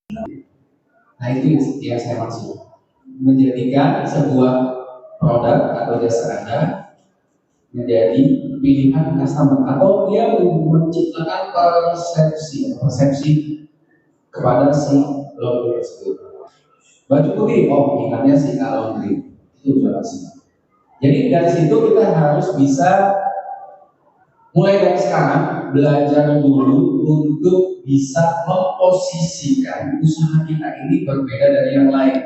Nah itu yang saya maksud, menjadikan sebuah produk atau jasa Anda menjadi pilihan customer, atau dia menciptakan persepsi kepada si laundry tersebut. Baju putih, oh ingatnya si laundry, itu sudah pasti. Jadi dari situ kita harus bisa mulai dari sekarang belajar dulu untuk bisa memposisikan usaha kita ini berbeda dari yang lain.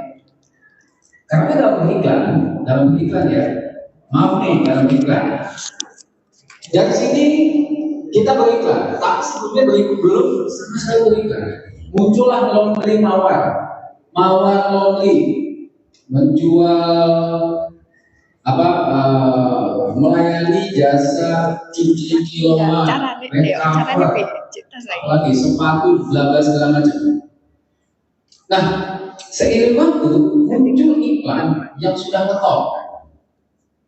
Karena dalam iklan ya, maaf nih dalam iklan. Dari sini kita beriklan, tapi sebelumnya belum sama sekali beriklan. Muncullah laundry mawar laundry menjual melayani jasa cuci lemah, recover, apalagi sepatu, bla bla segala macam. Nah, seiring waktu muncul iklan yang sudah ngetop,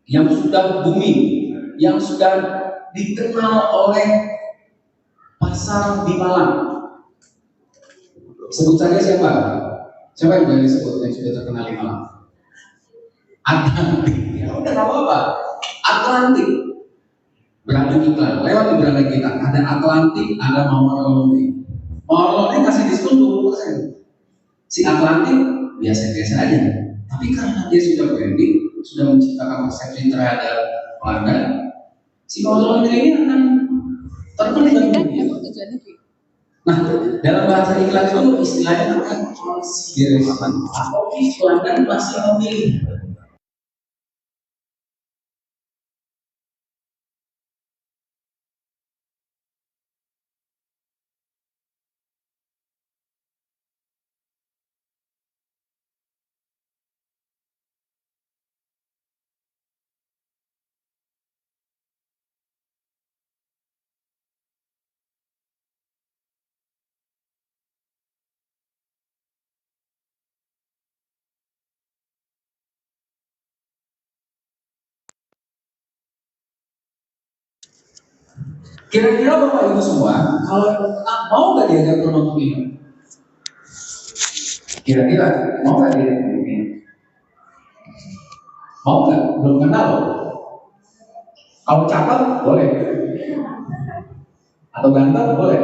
yang sudah booming, yang sudah dikenal oleh pasar di Malang. Sebut saja siapa? Siapa yang boleh disebut yang sudah terkenal di Malang? Atlantik. Ya udah nggak apa-apa. Atlantik. Berani iklan. Lewat di beranda kita ada Atlantik, ada Mawar Laundry. Mawar Laundry kasih diskon 20%. Si Atlantik biasa-biasa aja. Tapi karena dia sudah branding, sudah menciptakan persepsi terhadap pelanggan, si Mawar Laundry ini akan terkenal dunia. Nah, dalam bahasa iklan itu istilahnya namanya consideration atau pelanggan masih memilih. Kira-kira Bapak Ibu semua, kalau mau nggak diajak nonton ini? Kira-kira mau nggak diajak nonton ini? Mau nggak? Belum kenal. Kalau cakep boleh, atau ganteng boleh.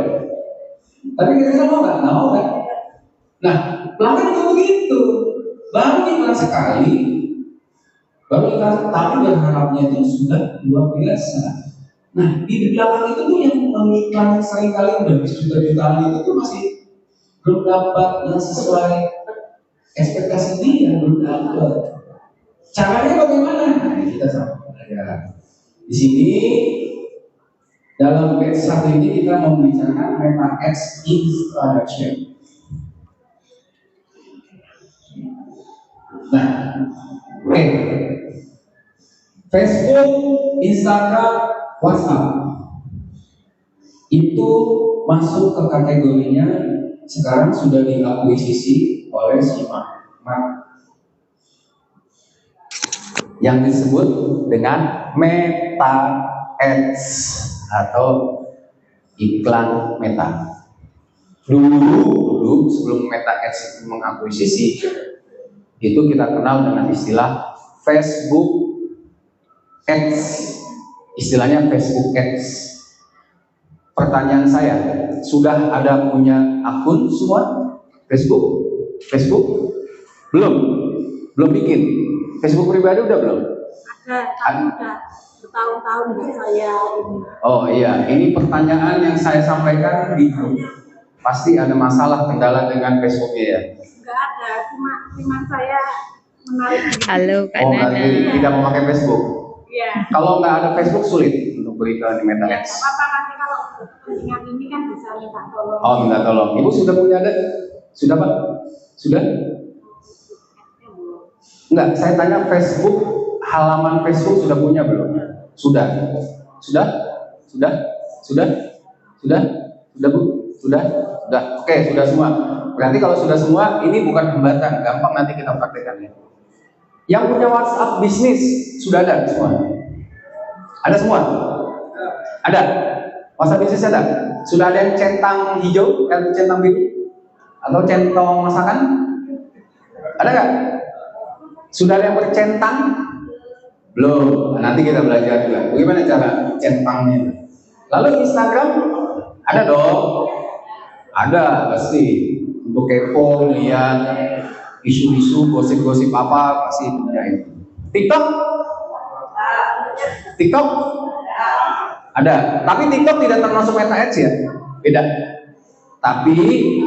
Tapi kira-kira mau nggak? Nggak mau kan? Nah, pelanggan juga begitu. Baru iklan sekali, tapi berharapnya itu sudah luar biasa. Nah, di belakang itu tuh yang mengiklan seringkali udah juta-jutaan itu tuh masih belum dapat yang sesuai ekspektasi dia, belum dapat. Caranya bagaimana? Nah, kita sama belajar. Di sini dalam batch 1 ini kita membicarakan Meta Ads Introduction. Nah, oke. Facebook, Instagram, WhatsApp itu masuk ke kategorinya sekarang sudah diakuisisi oleh si Mark yang disebut dengan Meta Ads atau iklan Meta. Dulu sebelum Meta Ads mengakuisisi itu kita kenal dengan istilah Facebook Ads. Istilahnya Facebook Ads. Pertanyaan saya, sudah ada punya akun semua Facebook? Belum bikin. Facebook pribadi udah belum? Ada, udah bertahun-tahun saya ini. Oh iya, ini pertanyaan yang saya sampaikan di grup. Pasti ada masalah kendala dengan Facebooknya ya? Enggak ada, cuma saya menarik. Halo Kak Nana. Nana. Berarti tidak memakai Facebook? Iya. Kalau nggak ada Facebook sulit untuk beriklan di Meta Ads. Ya, apa nanti kalau kepentingan ini kan bisa minta tolong. Oh, minta tolong. Ibu sudah punya ada? Sudah Pak? Sudah? Enggak, saya tanya Facebook, halaman Facebook sudah punya belum? Sudah. Sudah? Bu? Sudah? Oke, sudah semua. Berarti kalau sudah semua, ini bukan hambatan, gampang nanti kita praktekkan ya. Yang punya WhatsApp bisnis sudah ada semua? Ada semua? Ada? WhatsApp bisnis ada? Sudah ada yang centang hijau, yang centang biru? Atau centong masakan? Ada nggak? Sudah ada yang bercentang? Belum. Nah, nanti kita belajar juga bagaimana cara centangnya. Lalu Instagram ada dong? Ada pasti. Untuk kepo, lihat isu-isu, gosip-gosip apa pasti punya itu. TikTok? TikTok? Ada. Tapi TikTok tidak termasuk Meta Ads ya? Beda. Tapi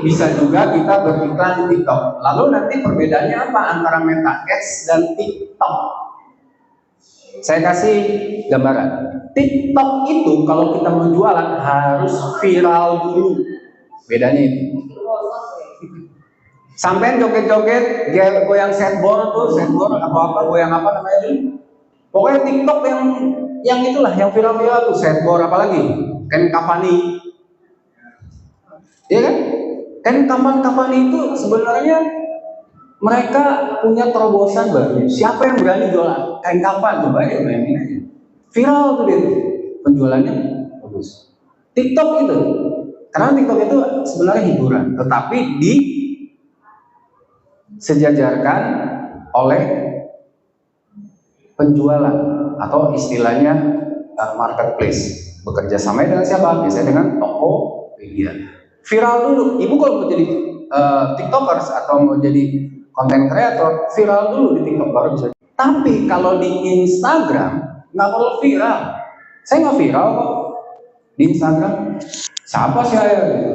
bisa juga kita beriklan di TikTok. Lalu nanti perbedaannya apa antara Meta Ads dan TikTok? Saya kasih gambaran. TikTok itu kalau kita mau jualan harus viral dulu. Bedanya itu. Sampai joget-joget, goyang skateboard tuh, skateboard atau apa, goyang apa namanya itu? Pokoknya TikTok yang itulah, yang viral-viral tuh, skateboard apalagi, Ken Cavani. Iya kan? Ken Cavani itu sebenarnya mereka punya terobosan baru. Siapa yang berani jualan Ken Cavani? Coba ya bayangin aja. Viral tuh dia, penjualannya bagus. TikTok itu, karena TikTok itu sebenarnya hiburan, tetapi disejajarkan oleh penjualan atau istilahnya marketplace. Bekerja sama dengan siapa? Biasanya dengan Tokopedia. Viral dulu. Ibu kalau mau jadi tiktokers atau mau jadi content creator, viral dulu di TikTok baru bisa. Tapi kalau di Instagram nggak perlu viral. Saya nggak viral kok di Instagram. Siapa saya gitu?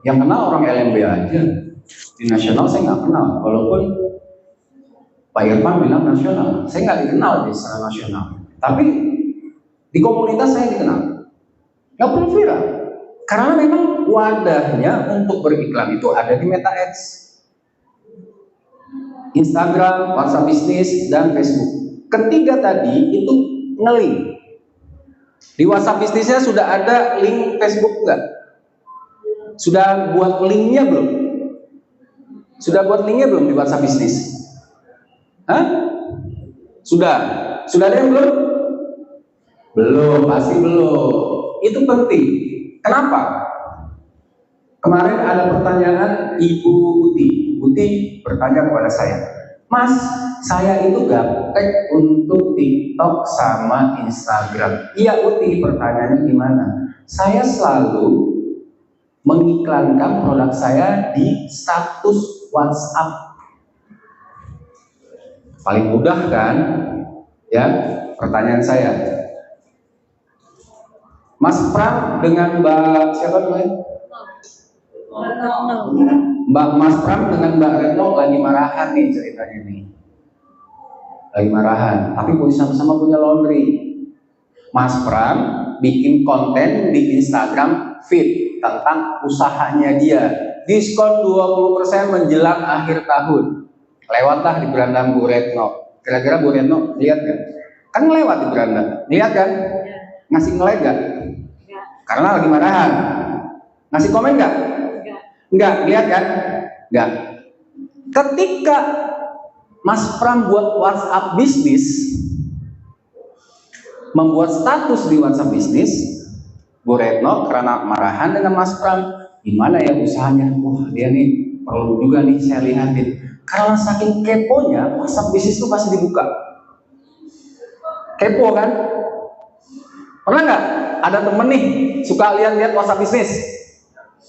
Yang kenal orang LMB aja. Di nasional saya nggak kenal. Walaupun Pak Irfan bilang nasional, saya nggak dikenal di secara nasional. Tapi di komunitas saya dikenal. Nggak perlu viral. Karena memang wadahnya untuk beriklan itu ada di Meta Ads. Instagram, WhatsApp Business, dan Facebook. Ketiga tadi itu nge-link. Di WhatsApp Business-nya sudah ada link Facebook nggak? Sudah buat linknya belum? Sudah buat linknya belum di WhatsApp Business? Hah? Sudah? Sudah ada yang belum? Belum, pasti belum. Itu penting. Kenapa? Kemarin ada pertanyaan Ibu Uti. Uti bertanya kepada saya, Mas, saya itu gaptek untuk TikTok sama Instagram. Iya Uti, pertanyaannya gimana? Saya selalu mengiklankan produk saya di status WhatsApp. Paling mudah kan? Ya, pertanyaan saya. Mas Pram dengan Mbak siapa namanya? Mbak Mas Pram dengan Mbak Retno lagi marahan nih ceritanya nih. Lagi marahan, tapi sama-sama punya laundry. Mas Pram bikin konten di Instagram feed tentang usahanya dia. Diskon 20% menjelang akhir tahun. Lewatlah di beranda Bu Retno. Kira-kira Bu Retno lihat kan? Kan lewat di beranda. Lihat kan? Ngasih nge-like gak? Karena lagi marahan. Ngasih komen gak? Enggak, lihat kan? Enggak. Ketika Mas Pram buat WhatsApp bisnis, membuat status di WhatsApp bisnis, Bu Retno karena marahan dengan Mas Pram, gimana ya usahanya? Wah dia nih perlu juga nih saya lihatin. Karena saking keponya, WhatsApp bisnis itu pasti dibuka. Kepo kan? Pernah nggak? Ada temen nih suka lihat WhatsApp bisnis?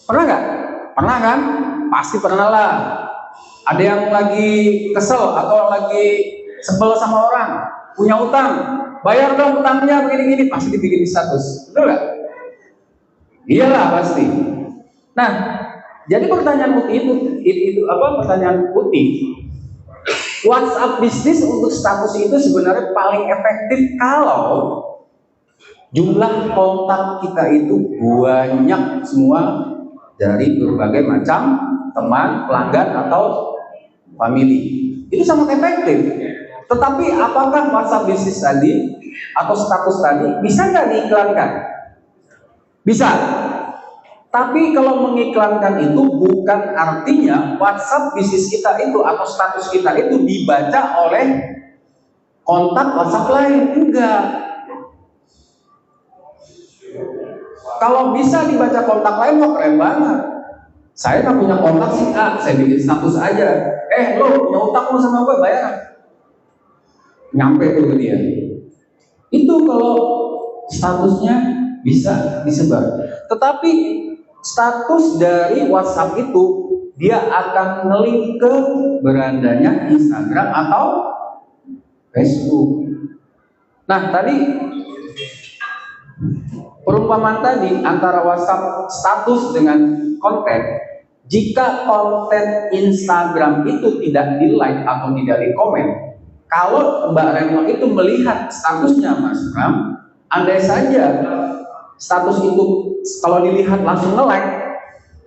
Pernah nggak? Pernah kan? Pasti pernah lah. Ada yang lagi kesel atau lagi sebel sama orang, punya utang, bayar dong utangnya begini-gini, pasti dibikin di status, betul nggak? Iyalah pasti. Nah, jadi pertanyaan Uti itu apa? Pertanyaan Uti, WhatsApp bisnis untuk status itu sebenarnya paling efektif kalau jumlah kontak kita itu banyak semua dari berbagai macam teman, pelanggan atau family. Itu sangat efektif. Tetapi apakah WhatsApp bisnis tadi atau status tadi bisa nggak diiklankan? Bisa. Tapi kalau mengiklankan itu bukan artinya WhatsApp bisnis kita itu atau status kita itu dibaca oleh kontak WhatsApp lain. Enggak. Kalau bisa dibaca kontak lain, kok keren banget. Saya nggak punya kontak sih A, saya bikin status aja. Lo punya utang lo sama gue, bayar. Nyampe tuh ke dia. Itu kalau statusnya bisa disebar. Tetapi status dari WhatsApp itu dia akan nge-link ke berandanya Instagram atau Facebook. Nah, tadi perumpamaan tadi antara WhatsApp status dengan konten, jika konten Instagram itu tidak di-like atau tidak di-komen, kalau Mbak Retno itu melihat statusnya Mas Bram, andai saja status itu kalau dilihat langsung nge-like,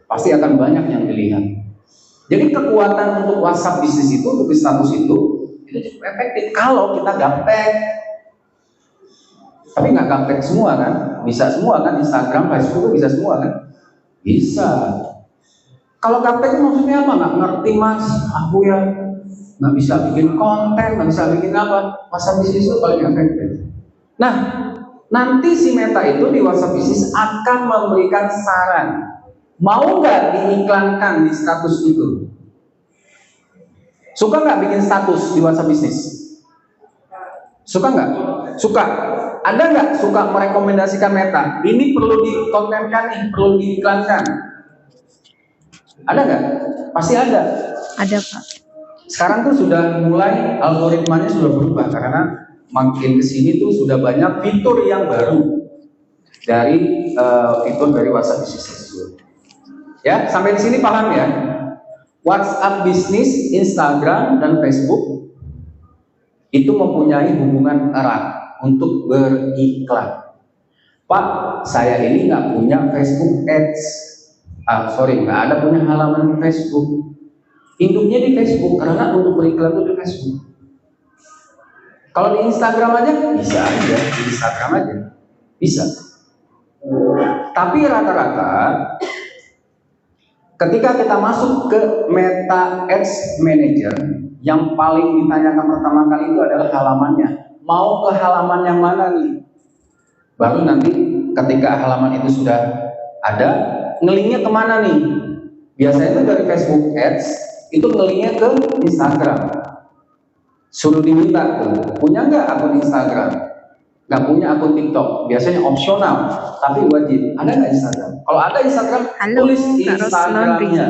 pasti akan banyak yang dilihat. Jadi kekuatan untuk WhatsApp bisnis itu, untuk status itu cukup efektif kalau kita gaptek. Tapi nggak gaptek semua kan? Bisa semua kan? Instagram, Facebook itu bisa semua kan? Bisa. Kalau gaptek itu maksudnya apa? Nggak ngerti Mas, aku ya nggak bisa bikin konten, nggak bisa bikin apa. WhatsApp bisnis itu paling efektif. Nah, nanti si Meta itu di WhatsApp bisnis akan memberikan saran. Mau nggak diiklankan di status itu? Suka nggak bikin status di WhatsApp bisnis? Suka nggak? Suka. Ada nggak suka merekomendasikan Meta? Ini perlu dikontenkan nih, perlu diiklankan. Ada nggak? Pasti ada. Ada Pak. Sekarang tuh sudah mulai algoritmanya sudah berubah karena makin kesini tuh sudah banyak fitur yang baru dari fitur dari WhatsApp bisnis tersebut. Ya, sampai di sini paham ya? WhatsApp bisnis, Instagram dan Facebook itu mempunyai hubungan erat untuk beriklan. Pak, saya ini nggak punya Facebook Ads. Nggak ada punya halaman di Facebook. Induknya di Facebook karena untuk beriklan itu di Facebook. Kalau di Instagram aja bisa aja, di Instagram aja bisa. Tapi rata-rata ketika kita masuk ke Meta Ads Manager, yang paling ditanyakan pertama kali itu adalah halamannya. Mau ke halaman yang mana nih? Baru nanti ketika halaman itu sudah ada, ngelinknya kemana nih? Biasanya itu dari Facebook Ads, itu ngelinknya ke Instagram. Suruh diminta tuh, punya nggak akun Instagram? Nggak punya akun TikTok, biasanya opsional, tapi wajib. Ada nggak Instagram? Kalau ada Instagram, tulis Instagramnya,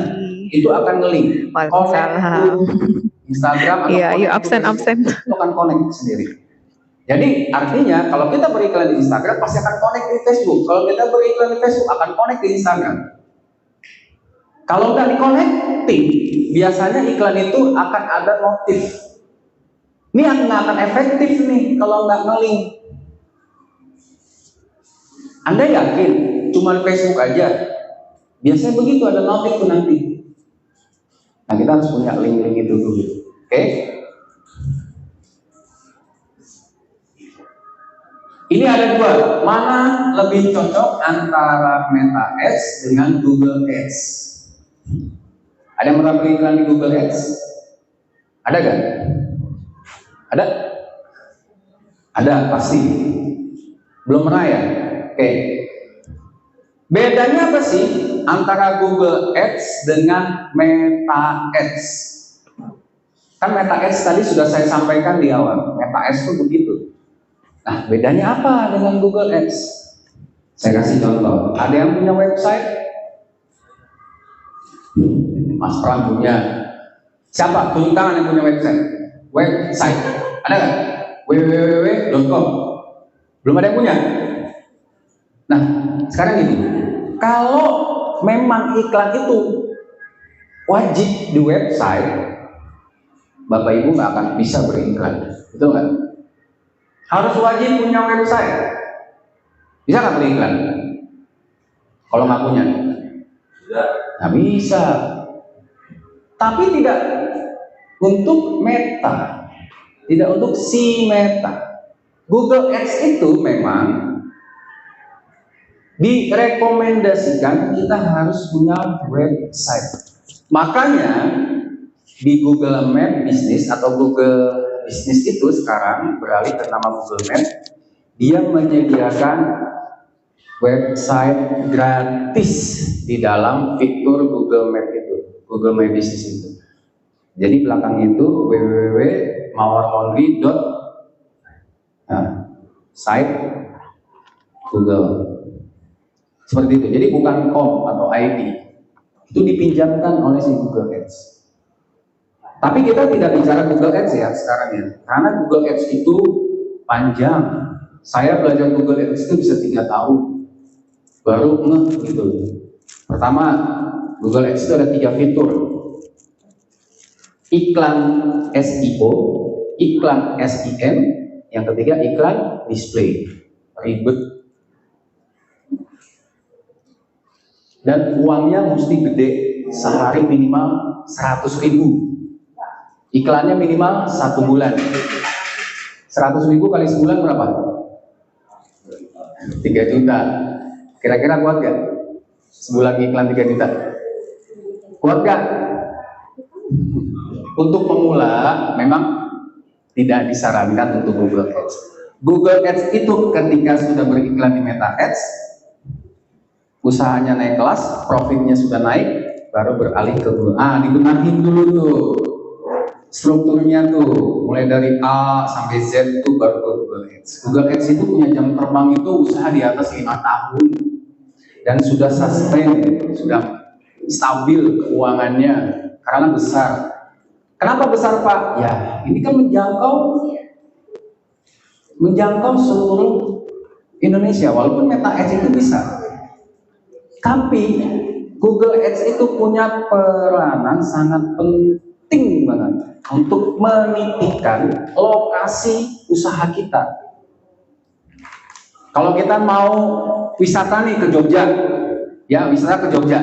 itu akan ngelink. Connect to Instagram atau Iya, absen. itu akan connect sendiri. Jadi artinya kalau kita beriklan di Instagram pasti akan connect di Facebook. Kalau kita beriklan di Facebook akan connect di Instagram. Kalau nggak di-connecting, biasanya iklan itu akan ada notif. Ini nggak akan efektif nih kalau nggak ngelink. Anda yakin cuma Facebook aja? Biasanya begitu, ada notif tuh nanti. Nah, kita harus punya link-link itu dulu. Oke? Ini ada dua, mana lebih cocok antara Meta Ads dengan Google Ads? Ada yang pernah beriklan di Google Ads? Ada gak? Ada? Ada, pasti. Belum pernah ya? Oke. Bedanya apa sih antara Google Ads dengan Meta Ads? Kan Meta Ads tadi sudah saya sampaikan di awal. Meta Ads itu begitu. Nah, bedanya apa dengan Google Ads? Saya kasih contoh. Ada yang punya website? Mas Pram punya. Siapa? Tunjuk tangan yang punya website. Website. Ada nggak? www.com. Belum ada yang punya? Nah, sekarang gini. Kalau memang iklan itu wajib di website, Bapak Ibu nggak akan bisa beriklan. Betul nggak? Harus wajib punya website. Bisa nggak beriklan? Kalau nggak punya? Nggak bisa. Tapi tidak untuk Meta, tidak untuk si Meta. Google Ads itu memang direkomendasikan kita harus punya website. Makanya di Google Map Business atau Google Business itu sekarang beralih ke nama Google Map, dia menyediakan website gratis di dalam fitur Google Map itu, Google My Business itu. Jadi belakang itu www.mawarlaundry.site Google. Seperti itu. Jadi bukan com atau ID. Itu dipinjamkan oleh si Google Ads. Tapi kita tidak bicara Google Ads ya sekarang ya. Karena Google Ads itu panjang. Saya belajar Google Ads itu bisa 3 tahun. Baru ngeh gitu. Pertama, Google Ads itu ada 3 fitur. Iklan SEO, iklan SEM, yang ketiga iklan display. Ribet. Dan uangnya mesti gede, sehari minimal 100.000. Iklannya minimal 1 bulan. 100.000 kali sebulan berapa? 3 juta. Kira-kira kuat gak? Sebulan iklan 3 juta. Kuat gak? Untuk pemula memang tidak disarankan untuk Google Ads. Google Ads itu ketika sudah beriklan di Meta Ads, usahanya naik kelas, profitnya sudah naik, baru beralih ke Google. Dibenahin dulu tuh strukturnya tuh, mulai dari A sampai Z itu baru ke Google Ads. Google Ads itu punya jam terbang itu usaha di atas 5 tahun dan sudah sustain, sudah stabil keuangannya karena besar. Kenapa besar Pak? Ya ini kan menjangkau seluruh Indonesia, walaupun Meta Ads itu bisa. Tapi Google Ads itu punya peranan sangat penting banget untuk menitipkan lokasi usaha kita. Kalau kita mau wisata nih ke Jogja, ya wisata ke Jogja,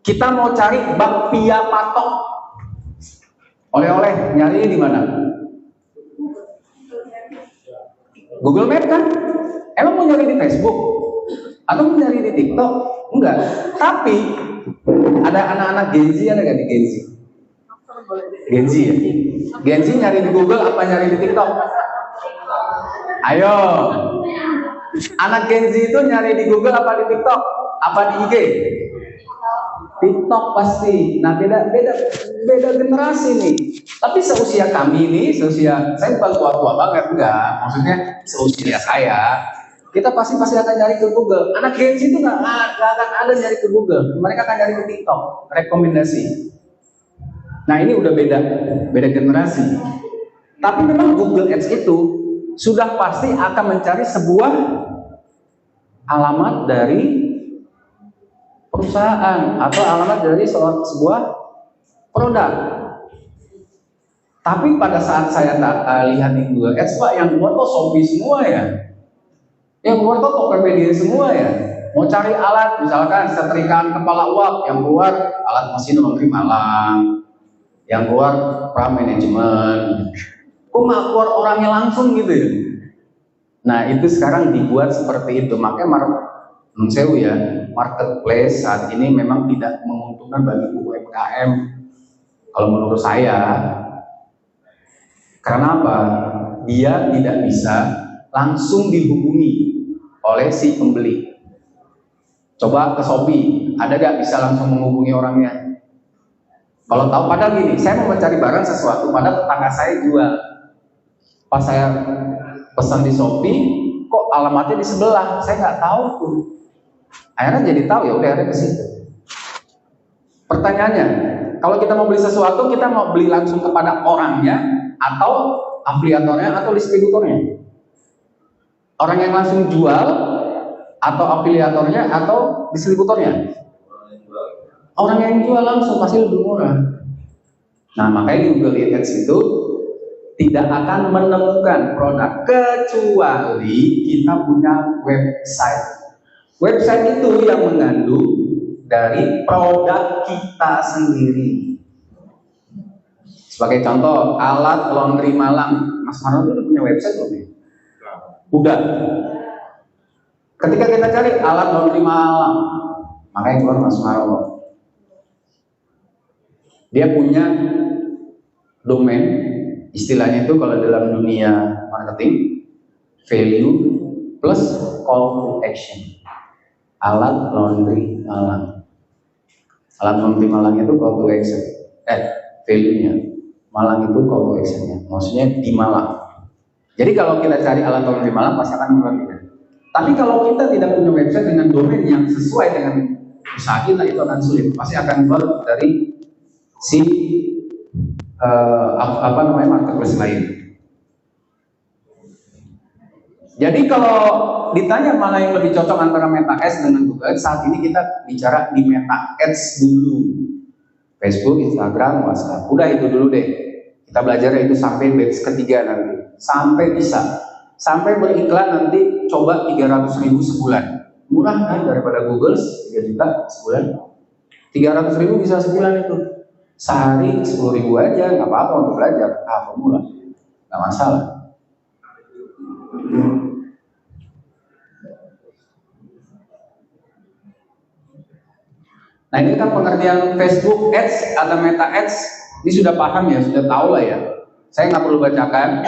kita mau cari bakpia patok, oleh-oleh, nyari di mana? Google Map kan? Emang mau nyari di Facebook? Atau mau nyari di TikTok? Enggak. Tapi ada anak-anak Gen Z, ada nggak di Gen Z? Gen Z ya? Gen Z nyari di Google apa nyari di TikTok? Ayo. Anak Gen Z itu nyari di Google apa di TikTok? Apa di IG? TikTok pasti. Nah beda generasi nih. Tapi seusia kami nih, saya bukan tua-tua banget, enggak. Maksudnya seusia saya, kita pasti akan nyari ke Google. Anak Gen Z itu nggak akan ada nyari ke Google. Mereka akan nyari ke TikTok, rekomendasi. Nah ini udah beda generasi. Tapi memang Google Ads itu sudah pasti akan mencari sebuah alamat dari perusahaan atau alamat dari sebuah produk. Tapi pada saat saya lihat di Google Ads, Pak, yang keluar kok Shopee semua ya? Yang keluar kok Tokopedia semua ya? Mau cari alat, misalkan setrikaan kepala uap, yang keluar alat mesin laundry Malang, yang keluar pra manajemen. Kok nggak keluar orangnya langsung gitu ya? Nah itu sekarang dibuat seperti itu. Makanya marketplace saat ini memang tidak menguntungkan bagi UMKM kalau menurut saya. Karena apa? Dia tidak bisa langsung dihubungi oleh si pembeli. Coba ke Shopee, ada gak bisa langsung menghubungi orangnya? Kalau tahu, padahal gini, saya mau mencari barang sesuatu, padahal tetangga saya jual. Pas saya pesan di Shopee, kok alamatnya di sebelah, saya nggak tahu tuh. Akhirnya jadi tahu, ya udah akhirnya ke situ. Pertanyaannya, kalau kita mau beli sesuatu, kita mau beli langsung kepada orangnya, atau afiliatornya, atau distributornya? Orang yang langsung jual, atau afiliatornya, atau distributornya? Orang yang jual langsung pasti lebih murah. Nah makanya di Google Ads itu tidak akan menemukan produk kecuali kita punya website. Website itu yang mengandung dari produk kita sendiri. Sebagai contoh, alat laundry Malang. Mas Marwan itu punya website belum ya? Udah. Ketika kita cari alat laundry Malang, makanya keluar Mas Marwan. Dia punya domain, istilahnya itu kalau dalam dunia marketing, value plus call to action. Alat laundry Malang. Alat laundry Malang itu call to action. Value-nya. Malang itu call to action-nya. Maksudnya di Malang. Jadi kalau kita cari alat laundry Malang pasti akan keluar kita. Tapi kalau kita tidak punya website dengan domain yang sesuai dengan usaha kita, itu akan sulit. Pasti akan keluar dari si marketplace lain. Jadi kalau ditanya mana yang lebih cocok antara Meta Ads dengan Google Ads, saat ini kita bicara di Meta Ads dulu. Facebook, Instagram, WhatsApp. Udah itu dulu deh. Kita belajar itu sampai batch ketiga nanti. Sampai bisa. Sampai beriklan nanti coba 300.000 sebulan. Murah kan daripada Google 3 juta sebulan. 300.000 bisa sebulan itu. Sehari 10.000 aja, nggak apa-apa untuk belajar. Pemula, nggak masalah. Nah ini kan pengertian Facebook Ads atau Meta Ads, ini sudah paham ya, sudah tahu lah ya. Saya nggak perlu bacakan.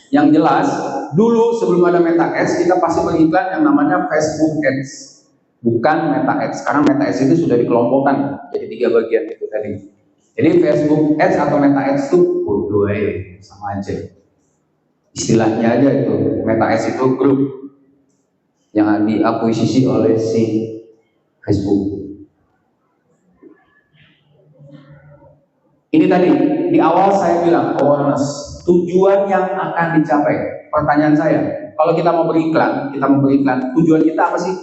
Yang jelas, dulu sebelum ada Meta Ads, kita pasti beriklan yang namanya Facebook Ads, bukan Meta Ads. Karena Meta Ads itu sudah dikelompokkan jadi 3 bagian itu tadi. Jadi Facebook Ads atau Meta Ads itu bodoh sama aja. Istilahnya aja itu, Meta Ads itu grup yang diakuisisi oleh si Facebook. Ini tadi di awal saya bilang awareness, tujuan yang akan dicapai. Pertanyaan saya, kalau kita mau beriklan, tujuan kita apa sih?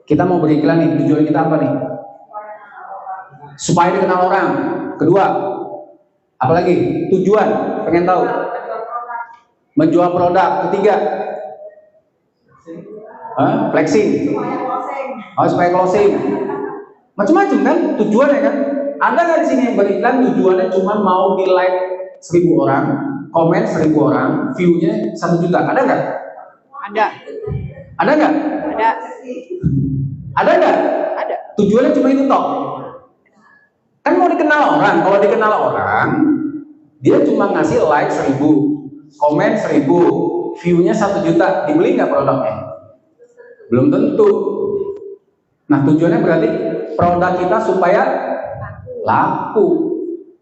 Kita mau beriklan nih, tujuan kita apa nih? Supaya dikenal orang. Kedua, apalagi? Tujuan, pengen tahu? Menjual produk. Ketiga, flexing. Supaya closing. Macam-macam kan tujuannya kan? Ada nggak di sini yang beriklan tujuannya cuma mau di like 1.000 orang, komen 1.000 orang, view-nya 1 juta? Ada nggak? Ada. Ada nggak? Ada. Ada nggak? Ada. Tujuannya cuma itu toh. Kan mau dikenal orang. Kalau dikenal orang, dia cuma ngasih like 1.000, komen 1.000, view-nya 1 juta. Dibeli nggak produknya? Belum tentu. Nah tujuannya berarti produk kita supaya laku.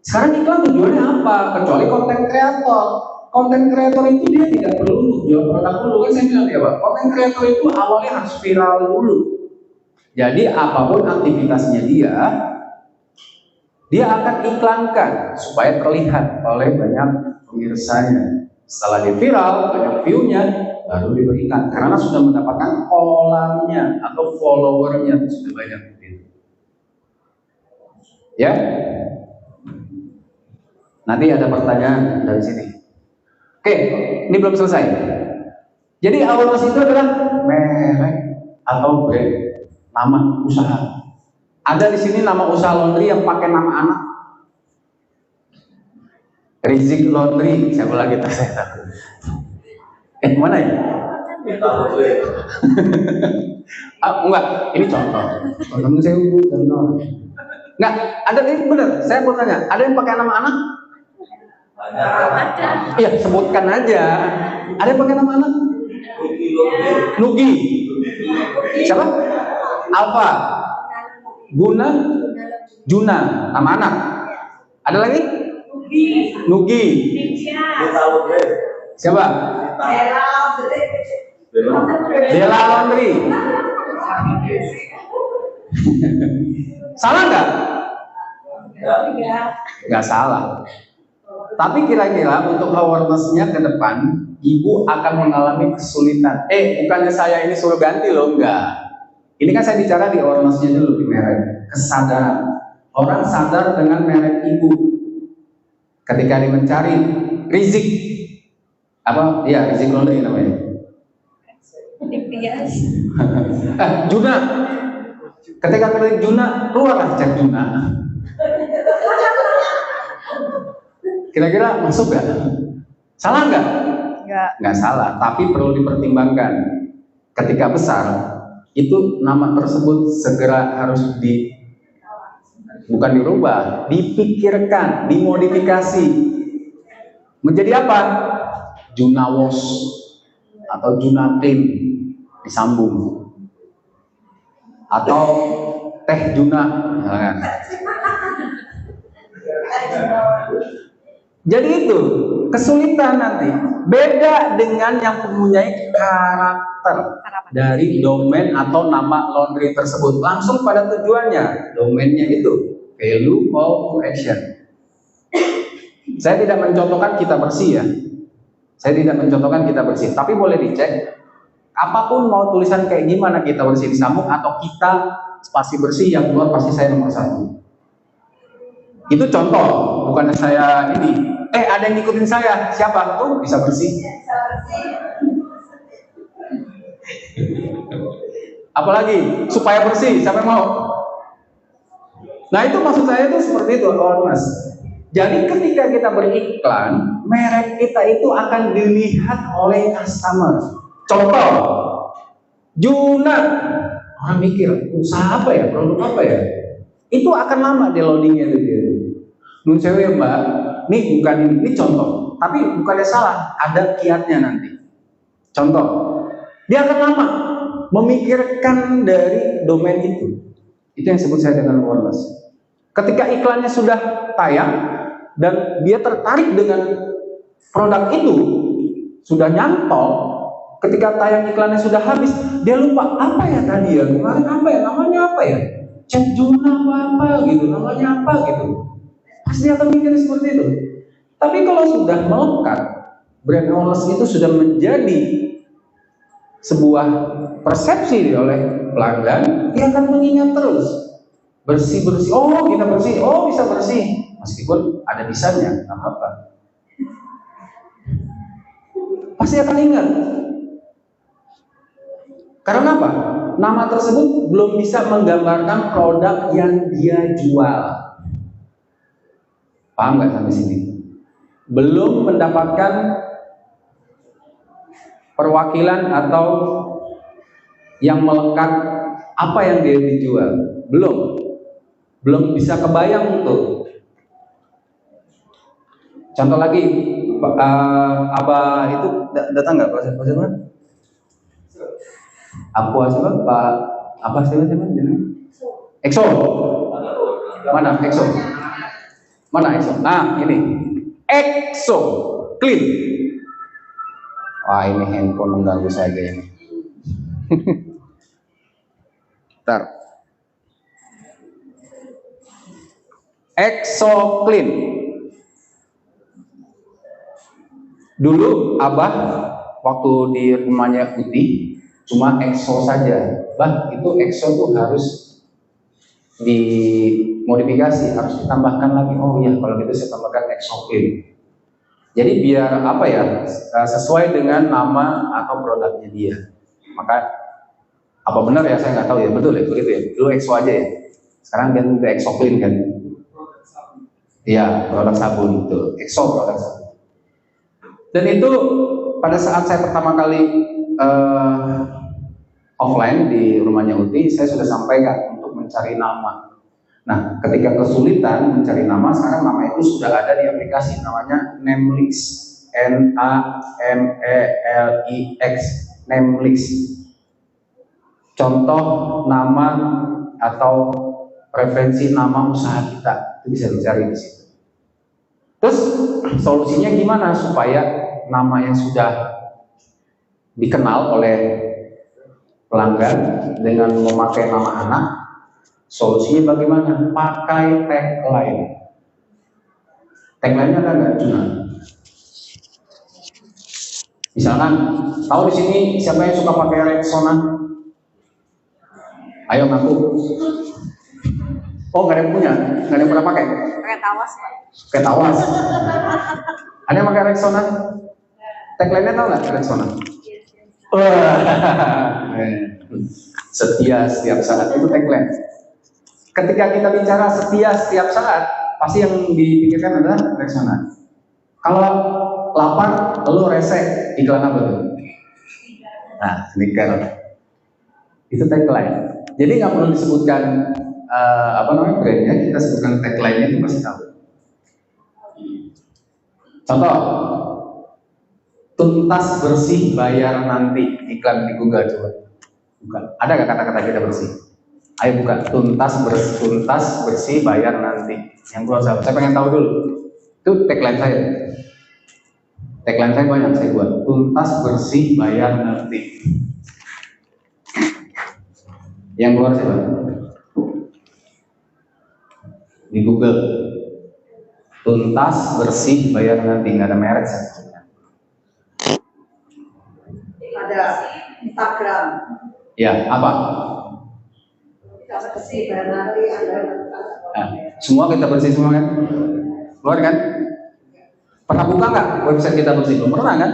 Sekarang iklan tujuannya apa? Kecuali konten kreator. Konten kreator itu dia tidak perlu jual produk dulu. Kan saya bilang ya Pak, konten kreator itu awalnya harus viral dulu. Jadi apapun aktivitasnya dia akan iklankan supaya terlihat oleh banyak pemirsanya. Setelah dia viral, banyak view-nya, baru diberikan. Karena sudah mendapatkan kolamnya atau followernya sudah banyak. Ya, nanti ada pertanyaan dari sini. Oke, ini belum selesai. Jadi awareness itu adalah merek atau brand, nama usaha. Ada di sini nama usaha laundry yang pakai nama anak. Rizik Laundry, siapa lagi tersetak? Mana ya? Enggak, ini contoh. Contohnya saya contoh. Nggak, ada ini benar. Saya mau tanya, ada yang pakai nama anak? Ada. Iya, sebutkan aja. Ada yang pakai nama anak? Nugi. Siapa? Alfa. Guna. Juna. Nama anak. Ada lagi? Nugi. Siapa? Dela Laundry. Salah nggak? Nggak salah. Tapi kira-kira untuk awareness-nya ke depan, ibu akan mengalami kesulitan. Bukannya saya ini suruh ganti loh, enggak. Ini kan saya bicara di awareness-nya dulu, di merek. Kesadaran. Orang sadar dengan merek ibu. Ketika dia mencari Rizik. Rizik Laundry namanya. Juna. Ketika klik Juna, keluarlah cek Juna. Kira-kira masuk gak? Salah nggak? Nggak salah, tapi perlu dipertimbangkan. Ketika besar, itu nama tersebut segera harus bukan dirubah, dipikirkan, dimodifikasi. Menjadi apa? Junawos atau Junatin disambung, atau Teh Juna, misalkan. Jadi itu kesulitan nanti. Beda dengan yang mempunyai karakter dari domain atau nama laundry tersebut, langsung pada tujuannya. Domainnya itu value call to action. Saya tidak mencontohkan kita bersih ya. Saya tidak mencontohkan kita bersih, tapi boleh dicek. Apapun mau tulisan kayak gimana, kita bersih disambung atau kita spasi bersih, yang keluar pasti saya nomor 1. Itu contoh, bukan saya ini. Ada yang ngikutin saya, siapa? Tuh bisa bersih. Apalagi supaya bersih, siapa yang mau? Nah itu maksud saya itu seperti itu, kawan Mas. Jadi ketika kita beriklan, merek kita itu akan dilihat oleh customer. Contoh, Juna, orang mikir usaha apa ya, produk apa ya? Itu akan lama di loadingnya itu dia. Nun sewu ya Mbak, ini bukan ini contoh, tapi bukannya salah, ada kiatnya nanti. Contoh, dia akan lama memikirkan dari domain itu. Itu yang disebut saya dengan awareness. Ketika iklannya sudah tayang dan dia tertarik dengan produk itu, sudah nyantol, ketika tayang iklannya sudah habis, dia lupa apa ya tadi ya, kemarin apa ya, namanya apa ya, Chat Juna apa gitu, namanya apa gitu. Pasti akan mikir seperti itu. Tapi kalau sudah melekat, brand awareness itu sudah menjadi sebuah persepsi oleh pelanggan, dia akan mengingat terus. Bersih-bersih, oh kita bersih, oh bisa bersih. Meskipun ada desainnya, nggak apa-apa. Pasti akan ingat. Karena apa? Nama tersebut belum bisa menggambarkan produk yang dia jual. Paham nggak sampai sini? Belum mendapatkan perwakilan atau yang melekat apa yang dia dijual. Belum bisa kebayang tuh. Contoh lagi, Abah itu datang nggak Pak siapa? Apa siapa? Pak apa siapa? Exo. Mana Exo? Mana Exo? Ah ini Exo Clean. Wah ini handphone mengganggu saya ini. Bentar. Exo Clean. Dulu Abah waktu di rumahnya Putih cuma Exo saja. Bah itu Exo tuh harus dimodifikasi, harus ditambahkan lagi. Oh iya kalau gitu saya tambahkan Exo Clean. Jadi biar apa ya, sesuai dengan nama atau produknya dia. Maka apa benar ya saya nggak tahu ya, betul ya begitu ya. Dulu Exo aja ya. Sekarang ganti ke Exo Clean kan. Iya, produk sabun itu, Exo produk sabun. Dan itu pada saat saya pertama kali offline di rumahnya Uti, saya sudah sampaikan untuk mencari nama. Nah, ketika kesulitan mencari nama, sekarang nama itu sudah ada di aplikasi, namanya Namelix, Namelix, Namelix. Contoh nama atau referensi nama usaha kita itu bisa dicari di situ. Terus solusinya gimana supaya nama yang sudah dikenal oleh pelanggan dengan memakai nama anak? Solusinya bagaimana? Pakai tagline. Tagline-nya ada nggak Juna? Misalkan, tahu di sini siapa yang suka pakai Rexona? Ayo ngaku. Oh nggak ada yang punya, nggak ada yang pernah pakai? Pakai tawas Pak. Pakai tawas. Ada yang pakai Rexona? Tagline-nya tahu nggak Rexona? Setia setiap saat itu tagline. Ketika kita bicara setia setiap saat, pasti yang dipikirkan adalah Rexona. Kalau lapar, lu resek, iklan apa tuh? Nah, sneaker. Itu tagline. Jadi nggak perlu disebutkan brandnya, kita sebutkan tagline-nya itu pasti tahu. Contoh, Tuntas bersih bayar nanti, iklan di Google coba. Bukan. Ada nggak kata-kata kita bersih? Ayo bukan. Tuntas bersih bayar nanti. Yang keluar siapa? Saya pengen tahu dulu. Itu tagline saya. Tagline saya banyak saya buat. Tuntas bersih bayar nanti. Yang keluar siapa? Di Google. Tuntas bersih bayar nanti, nggak ada merek saya. Ada Instagram. Ya, apa? Kita bersih nanti ada. Nah, semua kita bersih semua kan? Keluar kan? Pernah buka nggak website kita bersih? Belum pernah kan?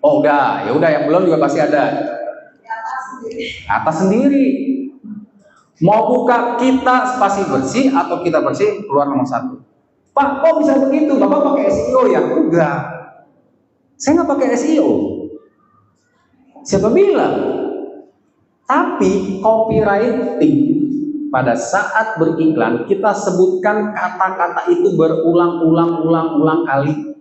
Oh udah, ya udah yang belum juga pasti ada. Atas sendiri. Mau buka kita spasi bersih atau kita bersih, keluar nomor 1. Pak, kok bisa begitu? Bapak pakai SEO ya? Enggak. Saya nggak pakai SEO. Siapa bilang? Tapi copywriting pada saat beriklan kita sebutkan kata-kata itu berulang-ulang kali.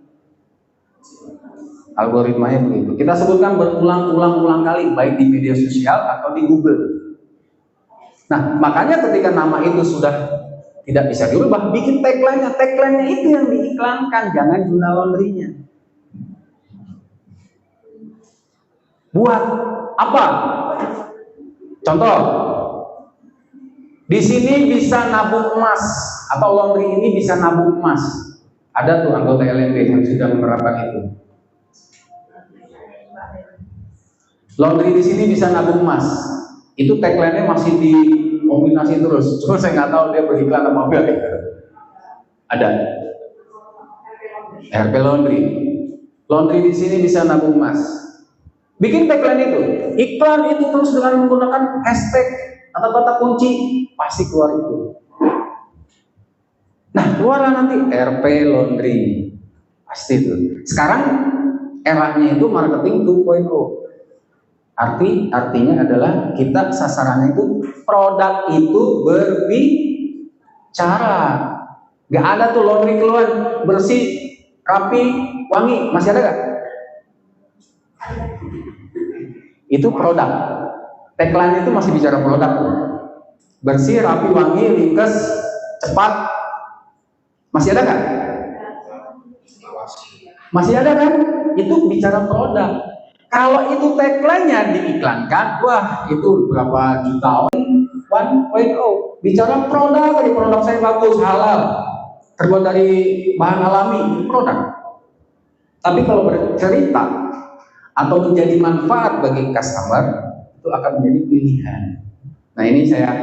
Algoritmanya begitu. Kita sebutkan berulang-ulang kali baik di media sosial atau di Google. Nah, makanya ketika nama itu sudah tidak bisa dirubah, bikin tagline-nya. Tagline-nya itu yang diiklankan, jangan jumlah laundry-nya. Buat apa? Contoh, di sini bisa nabung emas, atau laundry ini bisa nabung emas. Ada tuh anggota LMB yang sudah menerapkan itu. Laundry di sini bisa nabung emas. Itu tagline-nya masih dikombinasi terus. Cuma saya nggak tahu dia beriklan apa enggak. Ada. RP Laundry. Laundry di sini bisa nabung emas. Bikin tagline itu. Iklan itu terus dengan menggunakan hashtag atau kata kunci pasti keluar itu. Nah, keluarlah nanti RP Laundry. Pasti itu. Sekarang eranya itu marketing 2.0. Artinya adalah kita sasarannya itu produk itu berbicara. Gak ada tuh laundry keluar bersih, rapi, wangi. Masih ada gak? Itu produk. Tagline itu masih bicara produk. Bersih, rapi, wangi, ringkes, cepat. Masih ada gak? Masih ada kan? Itu bicara produk. Kalau itu tagline-nya diiklankan, wah itu berapa juta 1.0. Bicara produk, dari produk saya bagus, halal, terbuat dari bahan alami, itu produk. Tapi kalau bercerita atau menjadi manfaat bagi customer, itu akan menjadi pilihan. Nah ini saya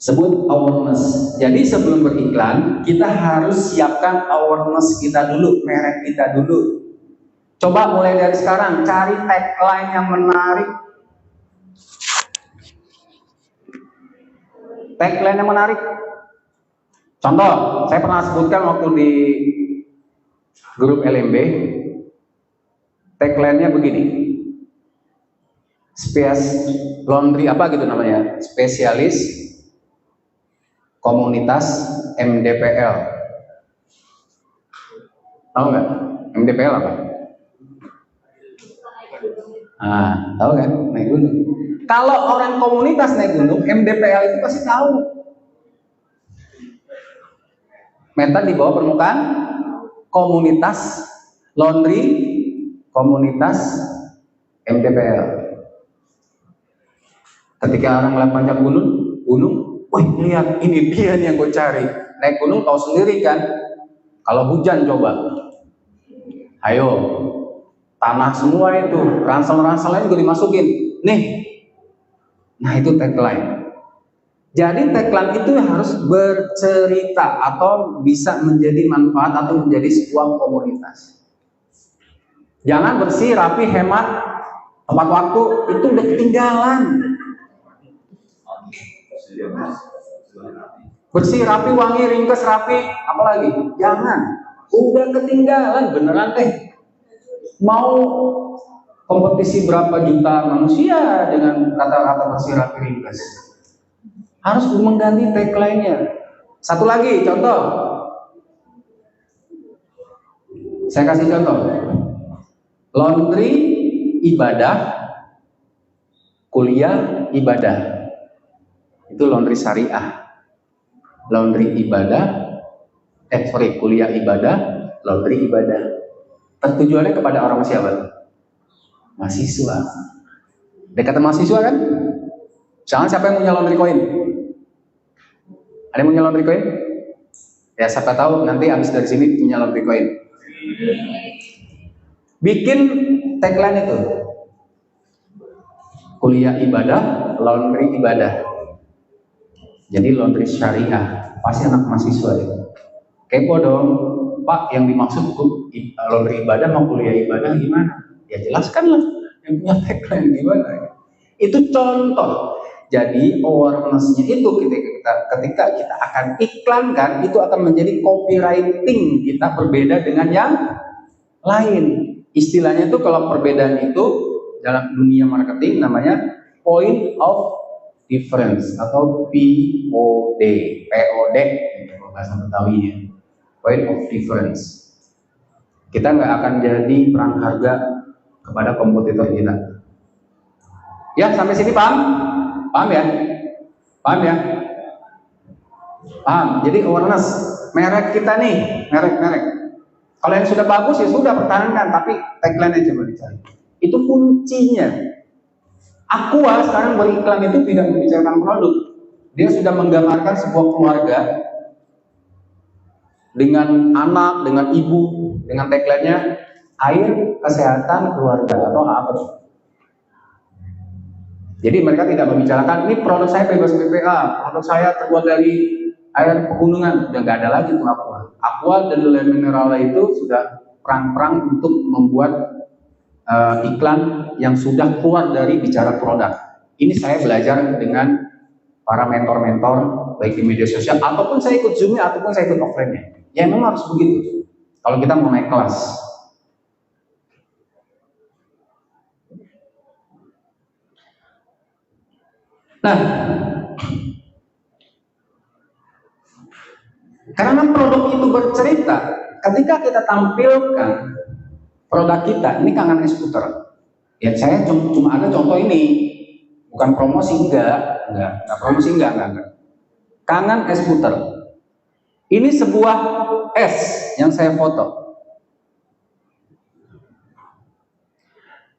sebut awareness. Jadi sebelum beriklan, kita harus siapkan awareness kita dulu, merek kita dulu. Coba mulai dari sekarang cari tagline yang menarik. Tagline yang menarik. Contoh, saya pernah sebutkan waktu di grup LMB. Tagline-nya begini. Laundry apa gitu namanya? Spesialis komunitas MDPL. Tahu nggak? MDPL apa? Tahu kan? Naik gunung. Kalau orang komunitas naik gunung, MDPL itu pasti tahu. Meter di bawah permukaan, komunitas laundry, komunitas MDPL. Ketika orang melihat panjang gunung, wih lihat ini dia nih yang gue cari. Naik gunung tahu sendiri kan? Kalau hujan coba, ayo. Tanah semua itu, ransel-ranselnya juga dimasukin. Nih, nah itu tagline. Jadi tagline itu harus bercerita atau bisa menjadi manfaat atau menjadi sebuah komunitas. Jangan bersih, rapi, hemat, tepat waktu, itu udah ketinggalan. Bersih, rapi, wangi, ringkes, rapi, apalagi? Jangan, udah ketinggalan beneran deh. Mau kompetisi berapa juta manusia dengan kata-kata bersih, rapi, ringkes, harus mengganti tagline-nya. Satu lagi contoh, saya kasih contoh. Laundry ibadah, kuliah ibadah. Itu laundry syariah. Laundry ibadah, kuliah ibadah, laundry ibadah. Tujuannya kepada orang siapa? Mahasiswa. Dekat mahasiswa kan? Jangan siapa yang punya laundry coin? Ada yang punya laundry coin? Ya siapa tahu nanti habis dari sini punya laundry coin. Bikin tagline itu. Kuliah ibadah, laundry ibadah. Jadi laundry syariah. Pasti anak mahasiswa ya. Kepo dong, Pak, yang dimaksud laundry ibadah mau kuliah ibadah gimana? Ya jelaskanlah yang punya tagline gimana. Itu contoh. Jadi awareness-nya itu ketika kita akan iklankan, itu akan menjadi copywriting kita berbeda dengan yang lain. Istilahnya itu kalau perbedaan itu dalam dunia marketing namanya point of difference atau POD, bahasa Betawi ya. Point of difference. Kita nggak akan jadi perang harga kepada kompetitor kita. Ya sampai sini paham? Paham ya? Paham ya? Paham. Jadi awareness merek kita nih, merek. Kalau yang sudah bagus ya sudah pertahankan, tapi tagline-nya coba dicari. Itu kuncinya. Aqua sekarang beriklan itu tidak membicarakan produk. Dia sudah menggambarkan sebuah keluarga dengan anak, dengan ibu, dengan tagline-nya air kesehatan keluarga atau apa. Jadi mereka tidak membicarakan ini produk saya bebas BPA, produk saya terbuat dari air pegunungan. Udah nggak ada lagi tuh Aqua. Aqua dan mineral itu sudah perang-perang untuk membuat iklan yang sudah keluar dari bicara produk. Ini saya belajar dengan para mentor-mentor baik di media sosial ataupun saya ikut Zoom-nya ataupun saya ikut offline-nya. Ya memang harus begitu. Kalau kita mau naik kelas. Nah, karena produk itu bercerita, ketika kita tampilkan produk kita, ini Kangen e-scooter. Ya saya cuma ada contoh ini, bukan promosi enggak promosi enggak. Kangen e-scooter. Ini sebuah es yang saya foto.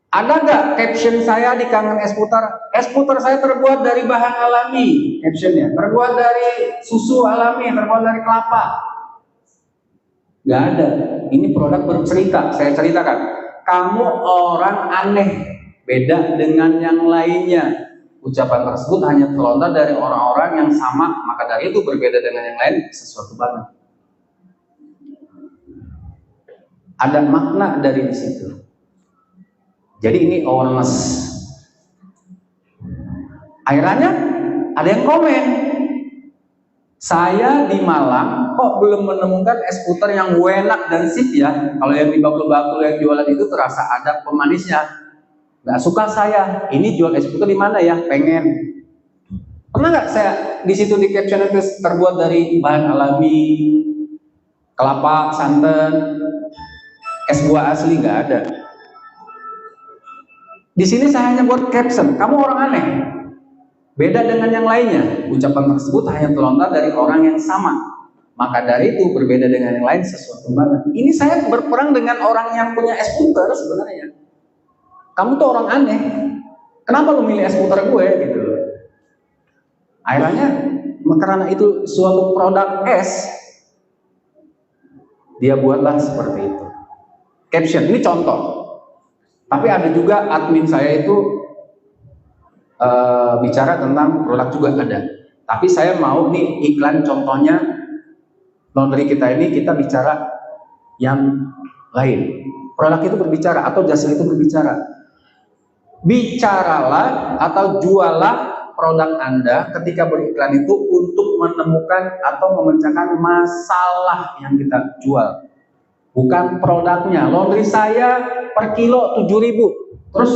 Ada nggak caption saya di Kangen es-scooter? Es-scooter saya terbuat dari bahan alami, captionnya. Terbuat dari susu alami, terbuat dari kelapa. Nggak ada. Ini produk bercerita. Saya ceritakan. Kamu orang aneh, beda dengan yang lainnya. Ucapan tersebut hanya terlontar dari orang-orang yang sama, maka dari itu berbeda dengan yang lain sesuatu banget. Ada makna dari situ. Jadi ini awareness. Akhirnya ada yang komen, saya di Malang kok belum menemukan es-scooter yang enak dan sip ya. Kalau yang di bakul-bakul yang jualan itu terasa ada pemanisnya. Nggak suka saya. Ini jual es-scooter di mana ya? Pengen. Pernah nggak saya di situ di caption itu terbuat dari bahan alami, kelapa, santan, es buah asli? Nggak ada. Di sini saya hanya buat caption, kamu orang aneh, beda dengan yang lainnya. Ucapan tersebut hanya terlontar dari orang yang sama. Maka dari itu berbeda dengan yang lain sesuatu banget. Ini saya berperang dengan orang yang punya es-scooter sebenarnya. Kamu tuh orang aneh. Kenapa lu milih es-scooter gue gitu? Akhirnya karena itu suatu produk es, dia buatlah seperti itu. Caption ini contoh. Tapi ada juga admin saya itu bicara tentang produk juga ada. Tapi saya mau nih iklan contohnya laundry kita ini kita bicara yang lain. Produk itu berbicara atau jasa itu berbicara. Bicaralah atau jualah produk Anda ketika beriklan itu untuk menemukan atau memecahkan masalah yang kita jual. Bukan produknya. Laundry saya per kilo 7.000. Terus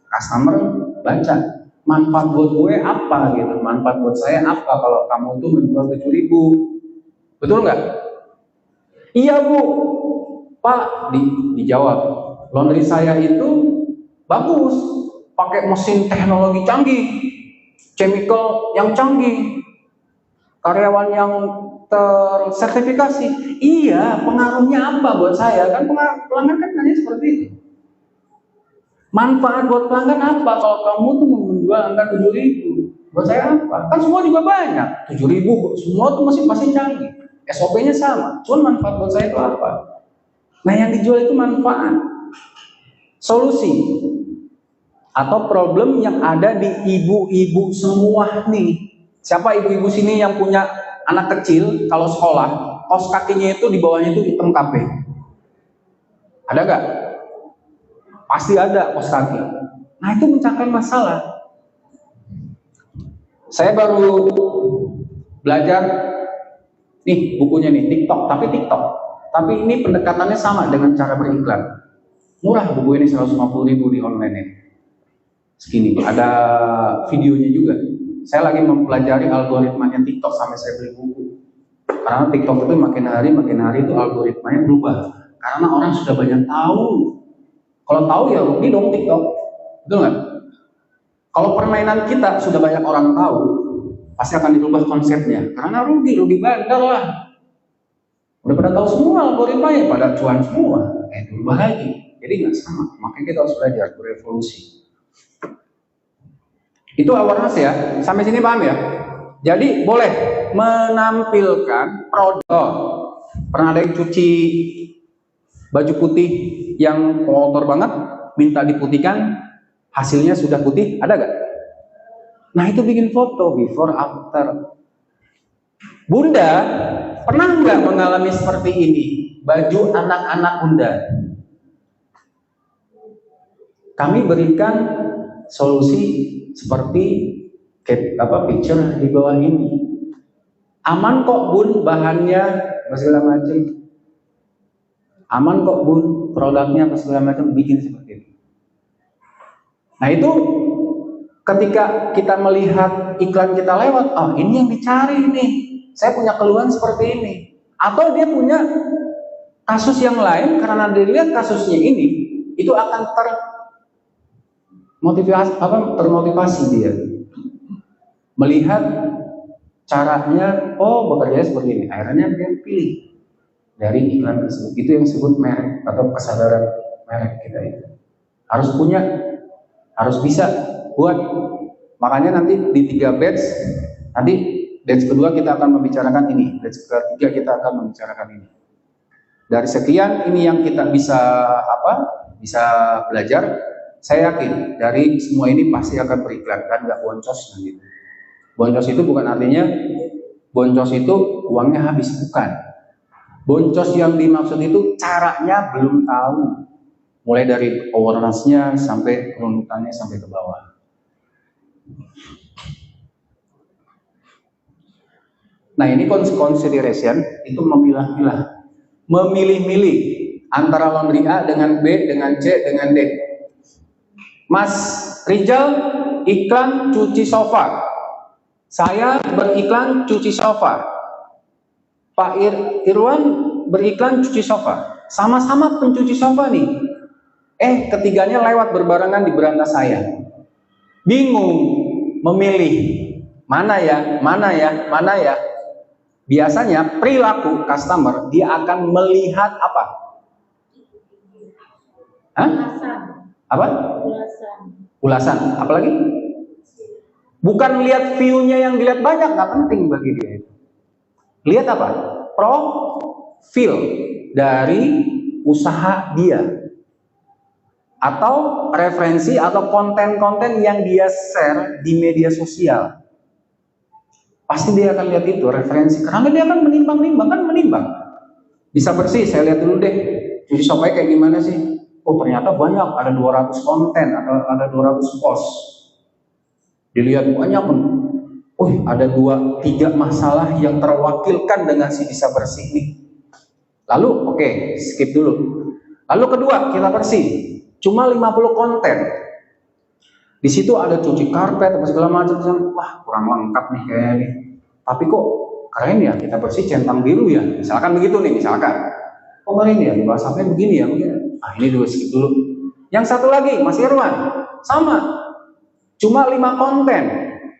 customer baca manfaat buat gue apa gitu. Manfaat buat saya apa kalau kamu tuh menjual 7.000. Betul nggak? Iya Bu. Pak dijawab. Laundry saya itu bagus, pakai mesin teknologi canggih, chemical yang canggih, karyawan yang tersertifikasi. Iya, pengaruhnya apa buat saya? Kan pelanggan kan hanya seperti itu. Manfaat buat pelanggan apa? Kalau kamu tuh menjual angka 7.000, buat saya apa? Kan semua juga banyak, 7.000, semua tuh masih pasti canggih. SOP-nya sama, cuman manfaat buat saya itu apa? Nah, yang dijual itu manfaat, solusi, atau problem yang ada di ibu-ibu semua nih. Siapa ibu-ibu sini yang punya anak kecil, kalau sekolah, kaos kakinya itu di bawahnya itu hitam kabeh? Ada nggak? Pasti ada kaos kaki. Nah, itu mencangkang masalah. Saya baru belajar nih bukunya nih, TikTok, tapi ini pendekatannya sama dengan cara beriklan. Murah buku ini, 150.000 di online ini. Segini, ada videonya juga. Saya lagi mempelajari algoritmanya TikTok sampai saya beli buku. Karena TikTok itu makin hari itu algoritmanya berubah. Karena orang sudah banyak tahu. Kalau tahu ya rugi dong TikTok, betul nggak? Kalau permainan kita sudah banyak orang tahu, pasti akan dirubah konsepnya. Karena rugi bandar lah. Udah pada tahu semua algoritmanya, pada cuan semua. Berubah lagi. Jadi nggak sama. Makanya kita harus belajar berevolusi. Itu awareness ya. Sampai sini paham ya? Jadi boleh menampilkan produk. Pernah ada yang cuci baju putih yang kotor banget, minta diputihkan, hasilnya sudah putih, ada gak? Nah, itu bikin foto before after. Bunda pernah nggak mengalami seperti ini? Baju anak-anak Bunda, kami berikan solusi seperti picture di bawah ini. Aman kok Bun, bahannya segala macam. Aman kok Bun, produknya segala macam, bikin seperti itu. Nah, itu ketika kita melihat iklan kita lewat, oh ini yang dicari nih, saya punya keluhan seperti ini. Atau dia punya kasus yang lain, karena dilihat kasusnya ini, itu akan termotivasi dia. Melihat caranya, oh bekerja seperti ini, akhirnya dia pilih dari iklan tersebut. Itu yang disebut merek atau kesadaran merek kita itu. Harus bisa buat. Makanya nanti di 3 batch, nanti batch kedua kita akan membicarakan ini, batch ketiga kita akan membicarakan ini. Dari sekian ini yang kita bisa belajar. Saya yakin dari semua ini pasti akan beriklan dan nggak boncos nanti. Boncos itu bukan artinya boncos itu uangnya habis, bukan. Boncos yang dimaksud itu caranya belum tahu, mulai dari awareness-nya sampai runutannya sampai ke bawah. Nah, ini consideration itu memilah-milah, memilih-milih antara laundry A dengan B, dengan C, dengan D. Mas Rizal iklan cuci sofa, saya beriklan cuci sofa, Pak Irwan beriklan cuci sofa, sama-sama pencuci sofa nih. Ketiganya lewat berbarengan di beranda saya. Bingung memilih mana ya. Biasanya perilaku customer dia akan melihat apa? Apa? Ulasan. Apalagi? Bukan melihat view-nya yang dilihat banyak, nggak penting bagi dia itu. Lihat apa? Profil dari usaha dia, atau referensi atau konten-konten yang dia share di media sosial. Pasti dia akan lihat itu referensi, karena dia akan menimbang. Bisa bersih, saya lihat dulu deh, cuci sofa kayak gimana sih? Oh ternyata banyak, ada 200 konten atau ada 200 post. Dilihat banyak pun. Ada 2-3 masalah yang terwakilkan dengan si bisa bersih nih. Lalu skip dulu. Lalu kedua, kita bersih. Cuma 50 konten. Di situ ada cuci karpet apa segala macam. Wah, kurang lengkap nih kayaknya nih. Tapi kok keren ya, kita bersih centang biru ya. Misalkan begitu nih, misalkan. Kok keren ya, di WhatsApp-nya begini ya. Ini dulu skip dulu. Yang satu lagi, Mas Irwan, sama. Cuma 5 konten,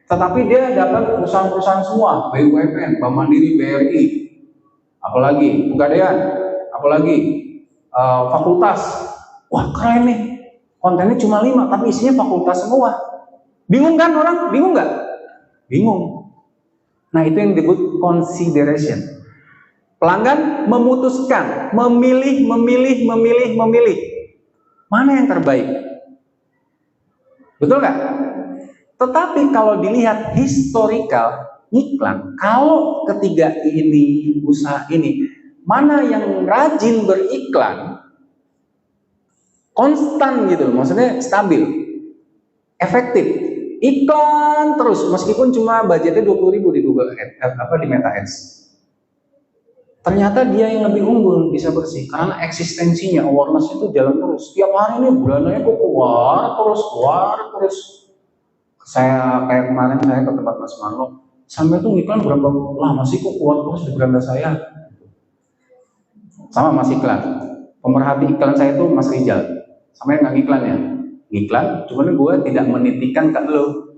tetapi dia dapat perusahaan-perusahaan semua, BUMN, Bank Mandiri, BRI, apalagi Pegadaian, apalagi fakultas. Wah keren nih, kontennya cuma 5, tapi isinya fakultas semua. Bingung kan orang? Bingung nggak? Bingung. Nah itu yang disebut consideration. Pelanggan memutuskan, memilih. Mana yang terbaik? Betul nggak? Tetapi kalau dilihat historical iklan, kalau ketiga ini, usaha ini, mana yang rajin beriklan, konstan gitu, maksudnya stabil, efektif, iklan terus, meskipun cuma budgetnya 20.000 di Google Ads, di Meta Ads. Ternyata dia yang lebih unggul, bisa bersih, karena eksistensinya, awareness itu jalan terus. Tiap hari ini bulannya kok keluar terus. Saya kayak kemarin saya ke tempat Mas Marlo, sampai tuh iklan berapa lama sih kok kuat terus di beranda saya. Sama Mas Iklan, pemerhati iklan saya itu Mas Rijal, sama yang nggak ngiklan ya, ngiklan, cuman gue tidak menitikan ke lo,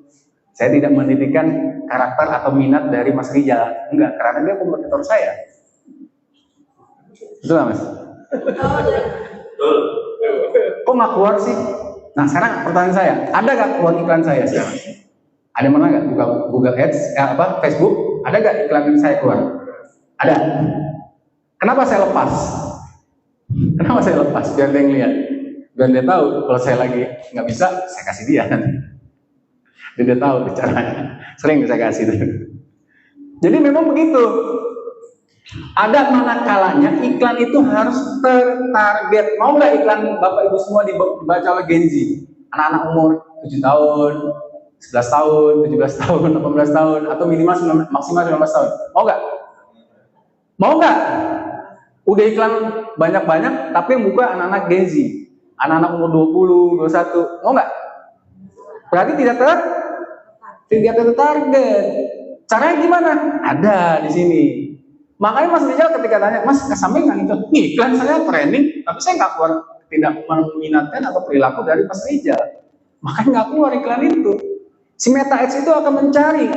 saya tidak menitikan karakter atau minat dari Mas Rijal, enggak, karena dia kompetitor saya. Betul nggak Mas? Kok nggak keluar sih? Nah sekarang pertanyaan saya, ada nggak keluar iklan saya sekarang? Ada mana nggak? Google Ads, Facebook, ada nggak iklan saya keluar? Ada. Kenapa saya lepas? Kenapa saya lepas? Biar dia ngeliat, biar dia tahu kalau saya lagi nggak bisa, saya kasih dia. Biar dia tahu caranya. Sering saya kasih. Jadi memang begitu. Ada mana kalanya iklan itu harus tertarget. Mau nggak iklan Bapak Ibu semua dibaca oleh Gen Z? Anak-anak umur 7 tahun, 11 tahun, 17 tahun, 18 tahun, atau minimal maksimal 19 tahun. Mau nggak? Mau nggak? Udah iklan banyak-banyak, tapi yang buka anak-anak Gen Z. Anak-anak umur 20, 21. Mau nggak? Berarti tidak tertarget. Caranya gimana? Ada di sini. Makanya Mas Rizal ketika tanya, Mas sampai nggak iklan saya training, tapi saya nggak keluar, tidak meminatkan atau perilaku dari Mas Rizal. Makanya nggak keluar iklan itu. Si Meta Ads itu akan mencari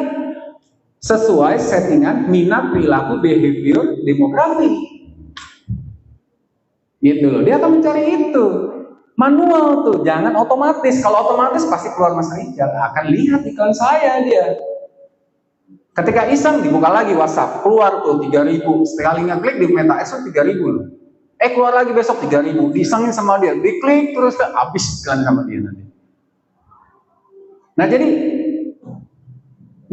sesuai settingan minat, perilaku, behavior, demografi. Gitu loh, dia akan mencari itu. Manual tuh, jangan otomatis. Kalau otomatis pasti keluar Mas Rizal, akan lihat iklan saya dia. Ketika iseng dibuka lagi WhatsApp, keluar tuh 3.000, sekali ngeklik di Meta Ads 3.000 loh. Keluar lagi besok 3.000, disengin sama dia, diklik terus habis iklan sama dia nanti. Nah jadi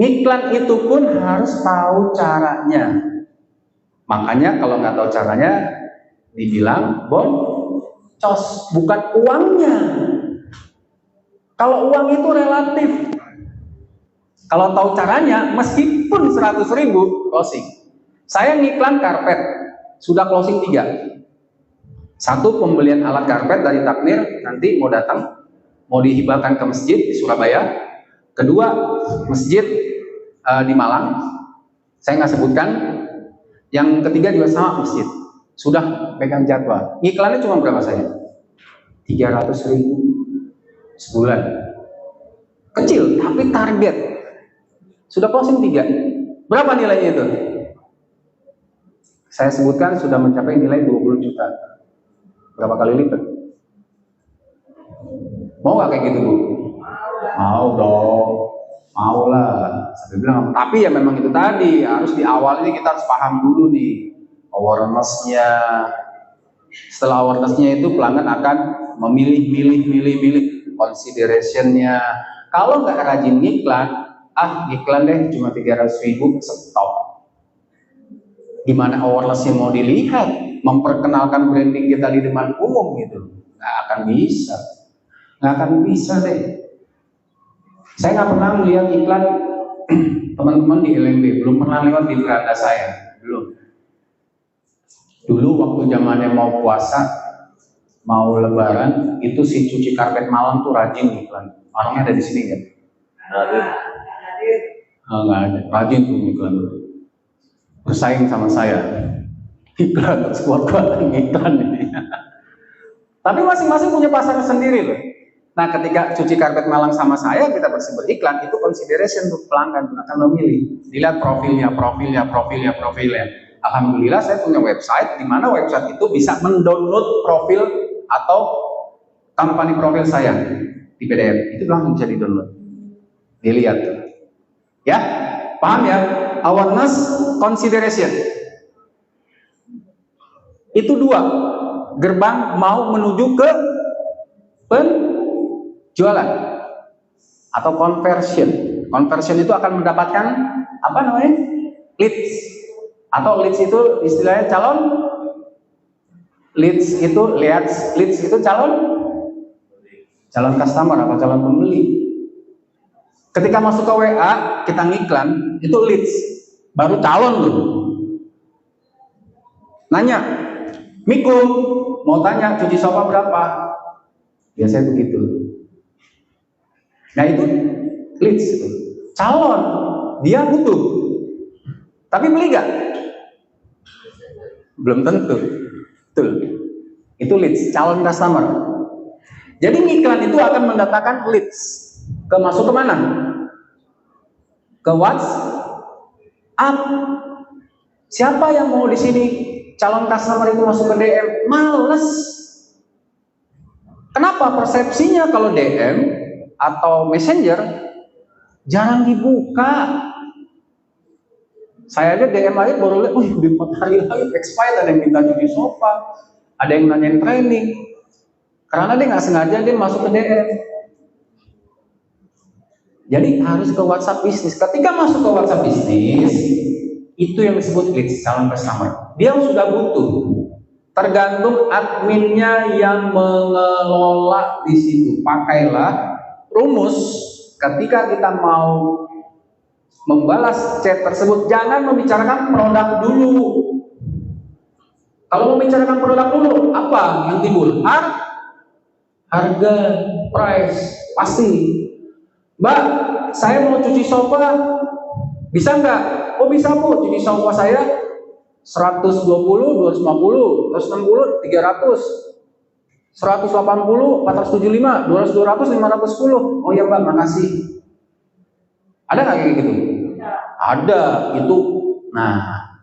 iklan itu pun harus tahu caranya. Makanya kalau nggak tahu caranya, dibilang boncos, bukan uangnya. Kalau uang itu relatif. Kalau tahu caranya, meskipun 100.000 closing. Saya ngiklan karpet, sudah closing 3. Satu, pembelian alat karpet dari Takmir, nanti mau datang, mau dihibahkan ke masjid di Surabaya. Kedua, masjid di Malang, saya nggak sebutkan. Yang ketiga juga sama masjid, sudah pegang jadwal. Ngiklannya cuma berapa saya? 300.000 sebulan. Kecil, tapi target. Sudah closing 3. Berapa nilainya itu? Saya sebutkan sudah mencapai nilai 20 juta. Berapa kali lipat? Mau nggak kayak gitu Bu? Mau dong. Mau lah. Saya bilang, tapi ya memang itu tadi, harus di awal ini kita harus paham dulu nih awareness-nya. Setelah awareness-nya itu pelanggan akan memilih consideration-nya. Kalau nggak rajin iklan, iklan deh cuma 300.000, stop. Gimana awareness-nya mau dilihat, memperkenalkan branding kita di depan umum gitu, nggak akan bisa deh. Saya nggak pernah melihat iklan teman-teman di LMB, belum pernah lewat di beranda saya, belum. Dulu waktu zamannya mau puasa, mau lebaran, itu si cuci karpet malam tuh rajin iklan. Orangnya ada di sini kan? Nggak ada, rajin tuh iklan. Bersaing sama saya. Iklan, sekuat-kuatan iklan ini. Tapi masing-masing punya pasar sendiri loh. Nah, ketika cuci karpet malang sama saya, kita bersih beriklan, itu consideration untuk pelanggan akan memilih. Dilihat profilnya. Alhamdulillah saya punya website, di mana website itu bisa mendownload profil atau company profil saya di PDF. Itu langsung bisa di-download. Dilihat. Ya, paham ya? Awareness, consideration. Itu dua gerbang mau menuju ke penjualan atau conversion. Conversion itu akan mendapatkan apa namanya? Leads. Atau leads itu istilahnya calon. Leads itu calon customer atau calon pembeli. Ketika masuk ke WA, kita ngiklan, itu leads, baru calon loh. Nanya, Miku, mau tanya cuci sofa berapa? Biasanya begitu. Nah itu leads, calon, dia butuh. Tapi beli gak? Belum tentu. Betul. Itu leads, calon customer. Jadi ngiklan itu akan mendatangkan leads. Masuk ke mana? Ke WhatsApp. Siapa yang mau di sini calon customer itu masuk ke DM? Males. Kenapa? Persepsinya kalau DM atau Messenger jarang dibuka. Saya aja DM aja baru lihat, di 4 hari lagi expired, ada yang minta cuci sofa, ada yang nanyain training. Karena dia nggak sengaja dia masuk ke DM. Jadi harus ke WhatsApp bisnis. Ketika masuk ke WhatsApp bisnis, itu yang disebut leads, calon customer. Dia sudah butuh. Tergantung adminnya yang mengelola di situ. Pakailah rumus ketika kita mau membalas chat tersebut, jangan membicarakan produk dulu. Kalau membicarakan produk dulu, apa yang timbul? Harga, price, pasti. Mbak, saya mau cuci sofa, bisa nggak? Oh bisa Bu, cuci sofa saya 120, 250, 160, 300, 180, 475, 200, 200, 510. Oh ya Mbak, makasih. Ada nggak kayak gitu? Ada, itu. Nah,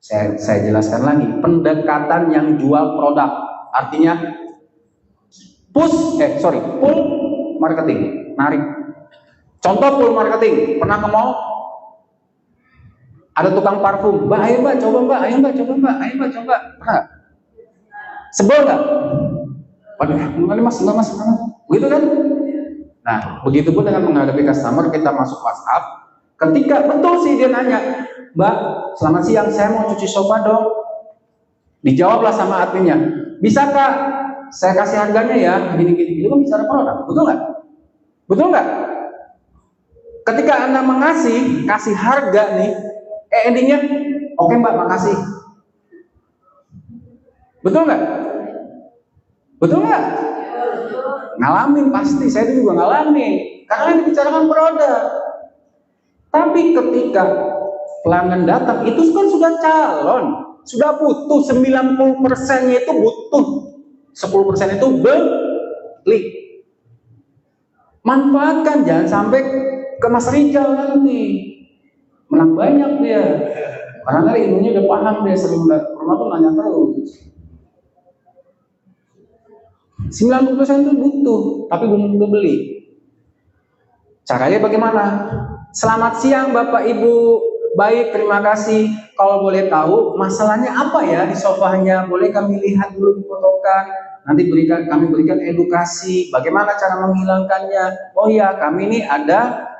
saya jelaskan lagi, pendekatan yang jual produk, artinya pull marketing, narik. Contoh pull marketing, pernah ke mall, ada tukang parfum, Mbak, ayo Mbak, coba Mbak, ayo Mbak, coba Mbak, ayo Mbak, coba. Pernah? Sebel nggak? Waduh, enggak mas, begitu kan? Nah, begitu pun dengan menghadapi customer, kita masuk WhatsApp. Ketika betul sih dia nanya, Mbak, selamat siang, saya mau cuci sofa dong. Dijawablah sama adminnya, bisa Kak, saya kasih harganya ya, gini-gini. Itu kan bicara produk, betul nggak? Betul nggak? Ketika Anda kasih harga nih, endingnya, oke Mbak, makasih. Betul nggak? Betul nggak? Ngalamin pasti, saya itu juga ngalamin. Karena yang dibicarakan produk. Tapi ketika pelanggan datang, itu kan sudah calon, sudah butuh, 90%-nya itu butuh, 10% itu beli. Manfaatkan, jangan sampai ke Mas Rijal nanti menang banyak dia. Karena ilmunya udah paham, dia sering rumah tuh nanya terus. 90% itu butuh, tapi belum beli. Caranya bagaimana? Selamat siang Bapak Ibu, baik, terima kasih. Kalau boleh tahu masalahnya apa ya di sofanya? Boleh kami lihat dulu, difotokan. Nanti kami berikan edukasi bagaimana cara menghilangkannya. Oh ya, kami ini ada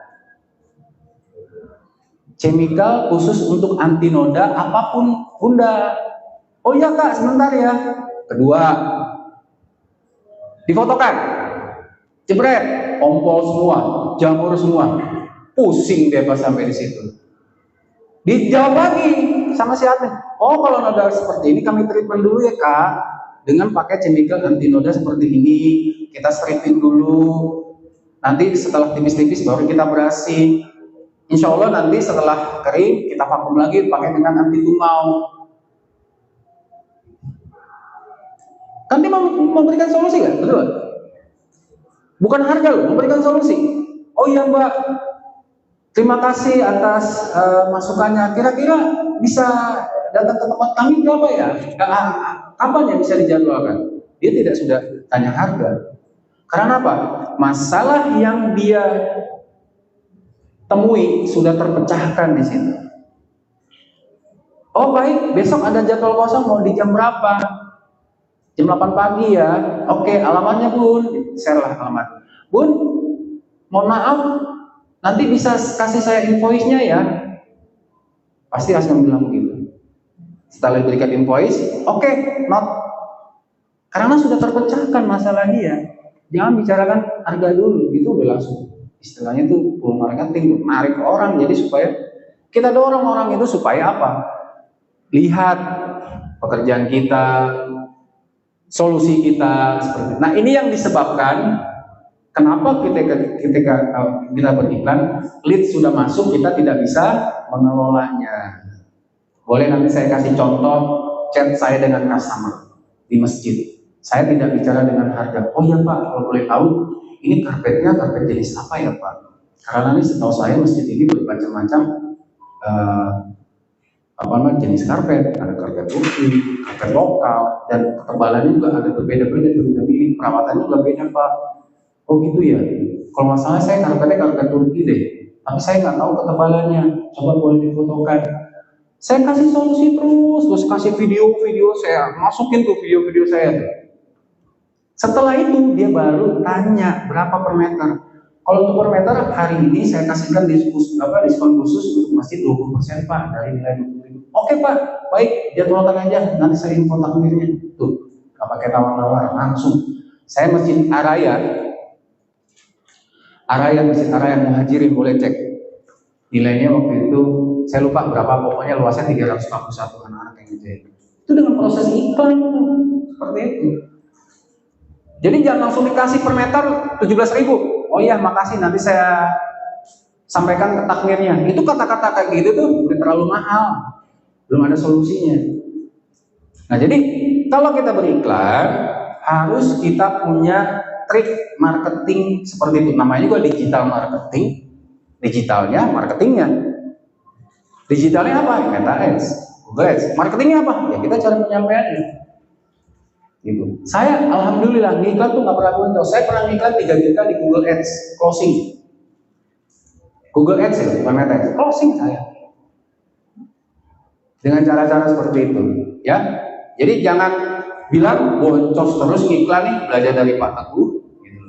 chemical khusus untuk anti noda apapun bunda. Oh ya Kak, sebentar ya. Kedua, difotokan, jebret, kompol semua, jamur semua, pusing deh pas sampai di situ. Dijawab lagi sama si admin, oh kalau noda seperti ini kami treatment dulu ya Kak, dengan pakai chemical anti noda seperti ini, kita stripping dulu, nanti setelah tipis-tipis baru kita berasin. Insya Allah nanti setelah kering kita vakum lagi pakai dengan anti tungau. Kan dia memberikan solusi kan, betul? Bukan harga loh, memberikan solusi. Oh iya Mbak, terima kasih atas masukannya. Kira-kira bisa datang ke tempat kami berapa ya? Kapan ya bisa dijadwalkan? Dia tidak sudah tanya harga. Karena apa? Masalah yang dia temui sudah terpecahkan di situ. Oh baik, besok ada jadwal kosong mau di jam berapa? Jam 8 pagi ya. Oke, alamatnya Bun. Share lah alamat. Bun, mohon maaf, nanti bisa kasih saya invoice-nya ya. Pasti langsung bilang begitu. Setelah diberikan invoice, oke, not. Karena sudah terpecahkan masalah dia. Jangan bicarakan harga dulu, itu udah langsung. Istilahnya itu marketing, menarik orang. Jadi supaya kita dorong orang itu supaya apa? Lihat pekerjaan kita, solusi kita seperti itu. Nah ini yang disebabkan kenapa ketika kita beriklan, lead sudah masuk, kita tidak bisa mengelolanya. Boleh nanti saya kasih contoh chat saya dengan customer di masjid. Saya tidak bicara dengan harga. Oh iya Pak, kalau boleh tahu, ini karpetnya karpet jenis apa ya Pak? Karena ini setahu saya masjid ini bermacam-macam jenis karpet, ada karpet Turki, karpet lokal, dan ketebalannya juga ada berbeda-beda, perawatannya juga beda Pak. Oh gitu ya. Kalau masalah saya karpetnya karpet Turki deh, tapi saya nggak tahu ketebalannya. Coba boleh difotokan. Saya kasih solusi terus kasih video-video saya, masukin tuh video-video saya. Setelah itu dia baru tanya berapa per meter. Kalau untuk per meter hari ini saya kasihkan diskon khusus untuk masjid 20% Pak dari nilai 20.000. Oke Pak, baik, jadwalkan aja, nanti saya info takmirnya. Tuh, nggak pakai tawar-tawar, langsung. Saya Masjid Masjid Araya Muhajirin, boleh cek. Nilainya waktu itu saya lupa berapa, pokoknya luasnya 351 anak-anak yang gitu. Itu dengan proses iklan seperti itu. Jadi jangan langsung dikasih per meter 17.000. Oh iya, makasih, nanti saya sampaikan ke takmirnya. Itu kata-kata kayak gitu tuh udah terlalu mahal, belum ada solusinya. Nah jadi kalau kita beriklan harus kita punya trik marketing seperti itu. Namanya juga digital marketing. Digitalnya, marketingnya. Digitalnya apa? Meta Ads, Google Ads. Marketingnya apa? Ya kita cara penyampaiannya. Gitu. Saya alhamdulillah ngiklan tuh nggak pernah boncos. Saya pernah ngiklan 3 juta di Google Ads closing. Google Ads ya, bukan Meta Ads. Closing saya. Dengan cara-cara seperti itu, ya. Jadi jangan bilang boncos terus ngiklan nih, belajar dari Pak Teguh. Gitu.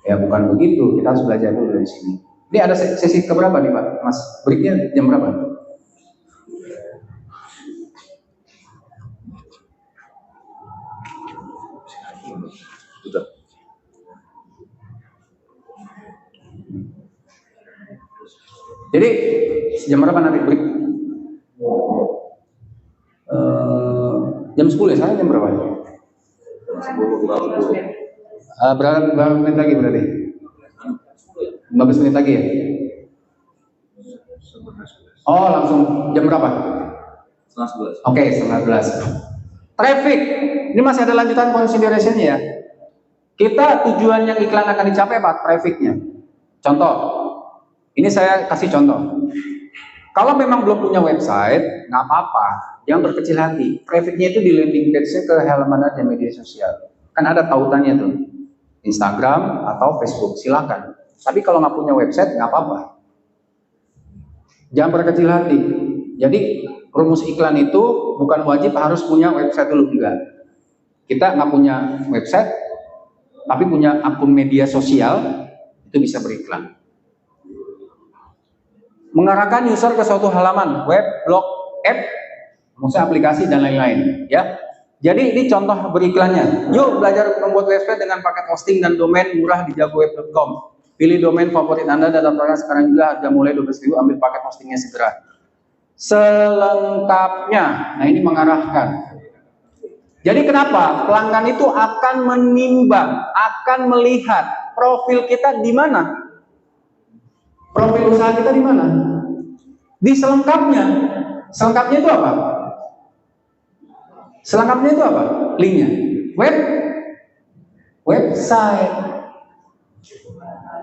Ya bukan begitu. Kita harus belajar dulu dari sini. Ini ada sesi keberapa nih Pak? Mas, breaknya jam berapa? Jadi jam berapa nanti break? Jam 10 ya? Saya jam berapa? Berapa menit lagi berarti? 15 menit lagi ya? Oh langsung jam berapa? Setengah 11. Oke, setengah 11. Traffic, ini masih ada lanjutan consideration ya. Kita tujuan yang iklan akan dicapai apa? Trafficnya. Contoh, ini saya kasih contoh. Kalau memang belum punya website, nggak apa-apa, jangan berkecil hati. Trafficnya itu di landing page-nya ke halaman aja media sosial. Kan ada tautannya tuh, Instagram atau Facebook, silakan. Tapi kalau nggak punya website, nggak apa-apa. Jangan berkecil hati. Jadi rumus iklan itu bukan wajib harus punya website dulu, enggak. Kita nggak punya website, tapi punya akun media sosial, itu bisa beriklan. Mengarahkan user ke suatu halaman, web, blog, app, maksudnya aplikasi dan lain-lain, ya. Jadi ini contoh beriklannya. Yuk belajar membuat website dengan paket hosting dan domain murah di jagoweb.com. Pilih domain favorit Anda dan daftarkan sekarang juga, harga mulai 12.000, ambil paket hostingnya segera. Selengkapnya, nah ini mengarahkan. Jadi kenapa? Pelanggan itu akan menimbang, akan melihat profil kita di mana? Profil usaha kita di mana? Di selengkapnya. Selengkapnya itu apa? Selengkapnya itu apa? Linknya. website.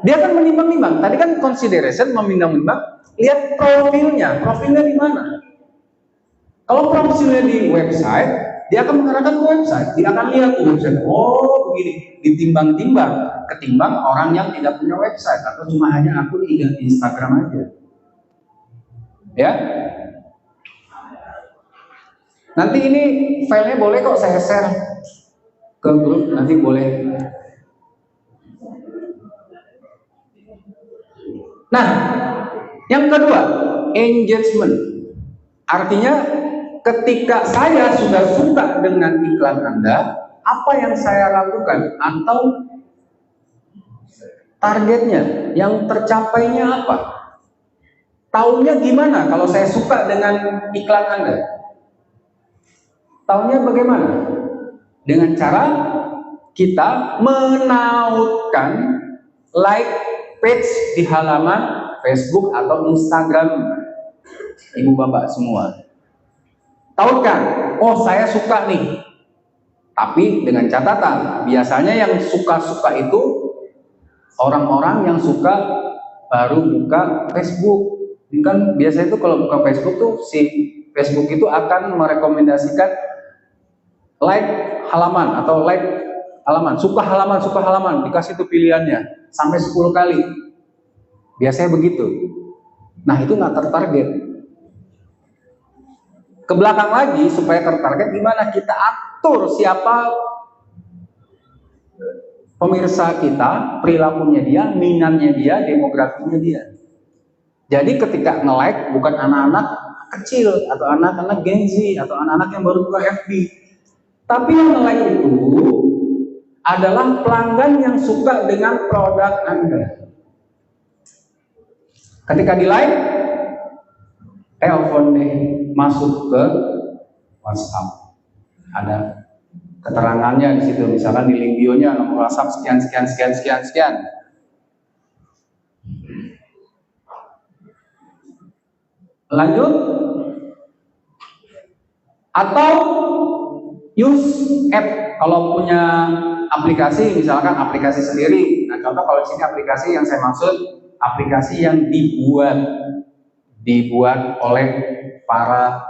Dia akan menimbang-nimbang. Tadi kan consideration, menimbang-nimbang. Lihat profilnya di mana. Kalau profilnya di website, dia akan mengarahkan ke website. Dia akan lihat website. Oh begini, ditimbang-timbang ketimbang orang yang tidak punya website atau cuma hanya akun Instagram aja. Ya. Nanti ini filenya boleh kok saya share ke grup, nanti boleh. Nah, yang kedua, engagement. Artinya ketika saya sudah suka dengan iklan Anda, apa yang saya lakukan atau targetnya, yang tercapainya apa? Taunya gimana kalau saya suka dengan iklan Anda? Taunya bagaimana? Dengan cara kita menautkan like page di halaman Facebook atau Instagram ibu bapak semua. Tautkan, oh saya suka nih. Tapi dengan catatan, biasanya yang suka-suka itu orang-orang yang suka baru buka Facebook. Ini kan biasanya itu kalau buka Facebook tuh si Facebook itu akan merekomendasikan like halaman atau like halaman, suka halaman, dikasih tuh pilihannya sampai 10 kali. Biasanya begitu. Nah, itu nggak tertarget. Ke belakang lagi supaya tertarget gimana kita atur siapa pemirsa kita, perilakunya dia, minatnya dia, demografinya dia. Jadi ketika nge-like bukan anak-anak kecil atau anak-anak Gen Z atau anak-anak yang baru buka FB. Tapi yang nge-like itu adalah pelanggan yang suka dengan produk Anda. Ketika di-like, telepon deh, masuk ke WhatsApp. Ada keterangannya di situ, misalkan di link bio-nya nomor WhatsApp sekian. Lanjut. Atau use app kalau punya aplikasi, misalkan aplikasi sendiri. Nah, contoh kalau di sini aplikasi yang saya maksud aplikasi yang dibuat oleh para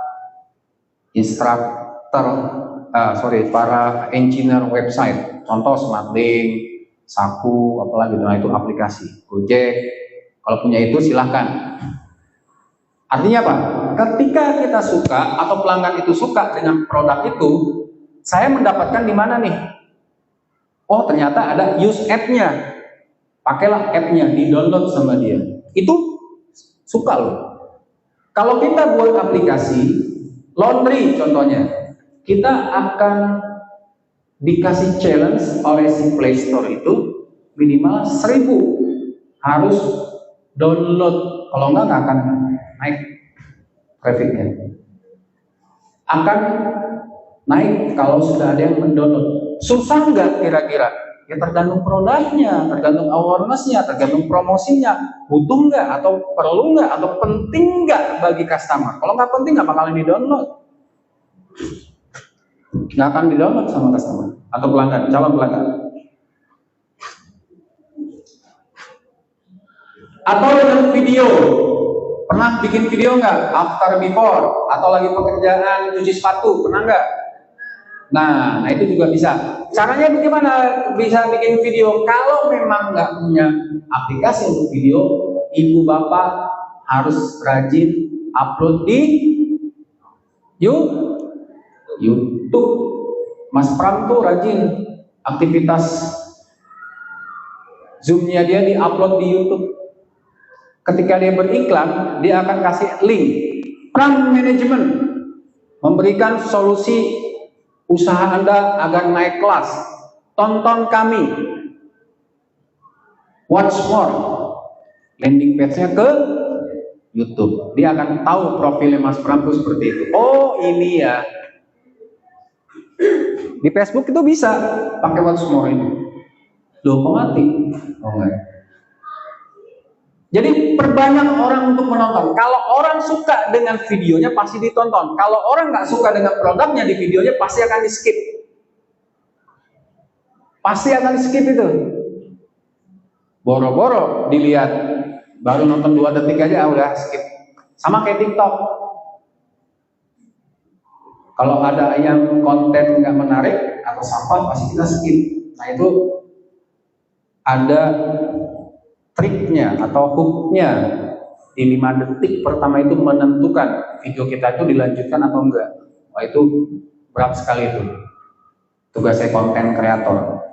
para engineer website. Contoh SmartLink, Saku, apalagi nah itu aplikasi. Gojek, kalau punya itu silahkan. Artinya apa? Ketika kita suka atau pelanggan itu suka dengan produk itu, saya mendapatkan di mana nih? Oh, ternyata ada use app-nya. Pakailah app-nya, di-download sama dia. Itu suka loh. Kalau kita buat aplikasi laundry contohnya, kita akan dikasih challenge oleh si Play Store itu minimal 1000 harus download. Kalau enggak akan naik trafficnya. Akan naik kalau sudah ada yang mendownload. Susah nggak kira-kira? Ya tergantung produknya, tergantung awareness-nya, tergantung promosinya. Butuh nggak atau perlu nggak atau penting nggak bagi customer? Kalau nggak penting nggak bakalan di-download. Nggak akan di-download sama customer atau pelanggan, calon pelanggan. Atau dengan video. Pernah bikin video nggak? After before atau lagi pekerjaan cuci sepatu, pernah nggak? Nah itu juga bisa. Caranya bagaimana bisa bikin video? Kalau memang nggak punya aplikasi untuk video, ibu bapak harus rajin upload di YouTube. Mas Pram tuh rajin aktivitas Zoom-nya dia di-upload di YouTube. Ketika dia beriklan, dia akan kasih link. Pram Management memberikan solusi usaha Anda agar naik kelas. Tonton kami. Watch more. Landing page-nya ke YouTube. Dia akan tahu profilnya Mas Pram itu seperti itu. Oh, ini ya. Di Facebook itu bisa pakai watch more ini. Loh, kok mati? Oh enggak. Jadi perbanyak orang untuk menonton. Kalau orang suka dengan videonya pasti ditonton. Kalau orang nggak suka dengan produknya di videonya pasti akan di skip. pasti akan skip itu. Boro-boro dilihat, baru nonton 2 detik aja udah skip. Sama kayak TikTok. Kalau ada yang konten nggak menarik atau sampah pasti kita skip. Nah itu ada triknya atau hooknya. Di 5 detik pertama itu menentukan video kita itu dilanjutkan atau enggak. Wah itu berat sekali itu. Tugasnya konten kreator.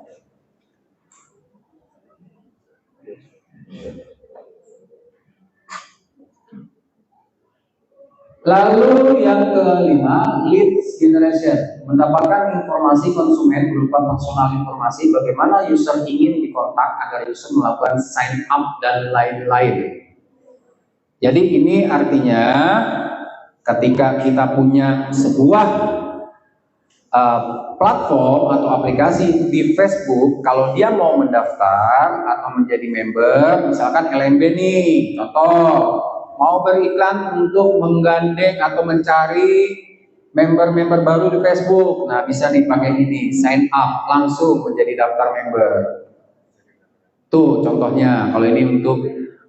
Lalu yang kelima, leads generation, mendapatkan informasi konsumen berupa personal informasi bagaimana user ingin dikontak agar user melakukan sign up dan lain-lain. Jadi ini artinya ketika kita punya sebuah platform atau aplikasi di Facebook, kalau dia mau mendaftar atau menjadi member, misalkan LMB nih, contoh mau beriklan untuk menggandeng atau mencari member-member baru di Facebook. Nah, bisa dipakai ini, sign up langsung menjadi daftar member. Tuh contohnya. Kalau ini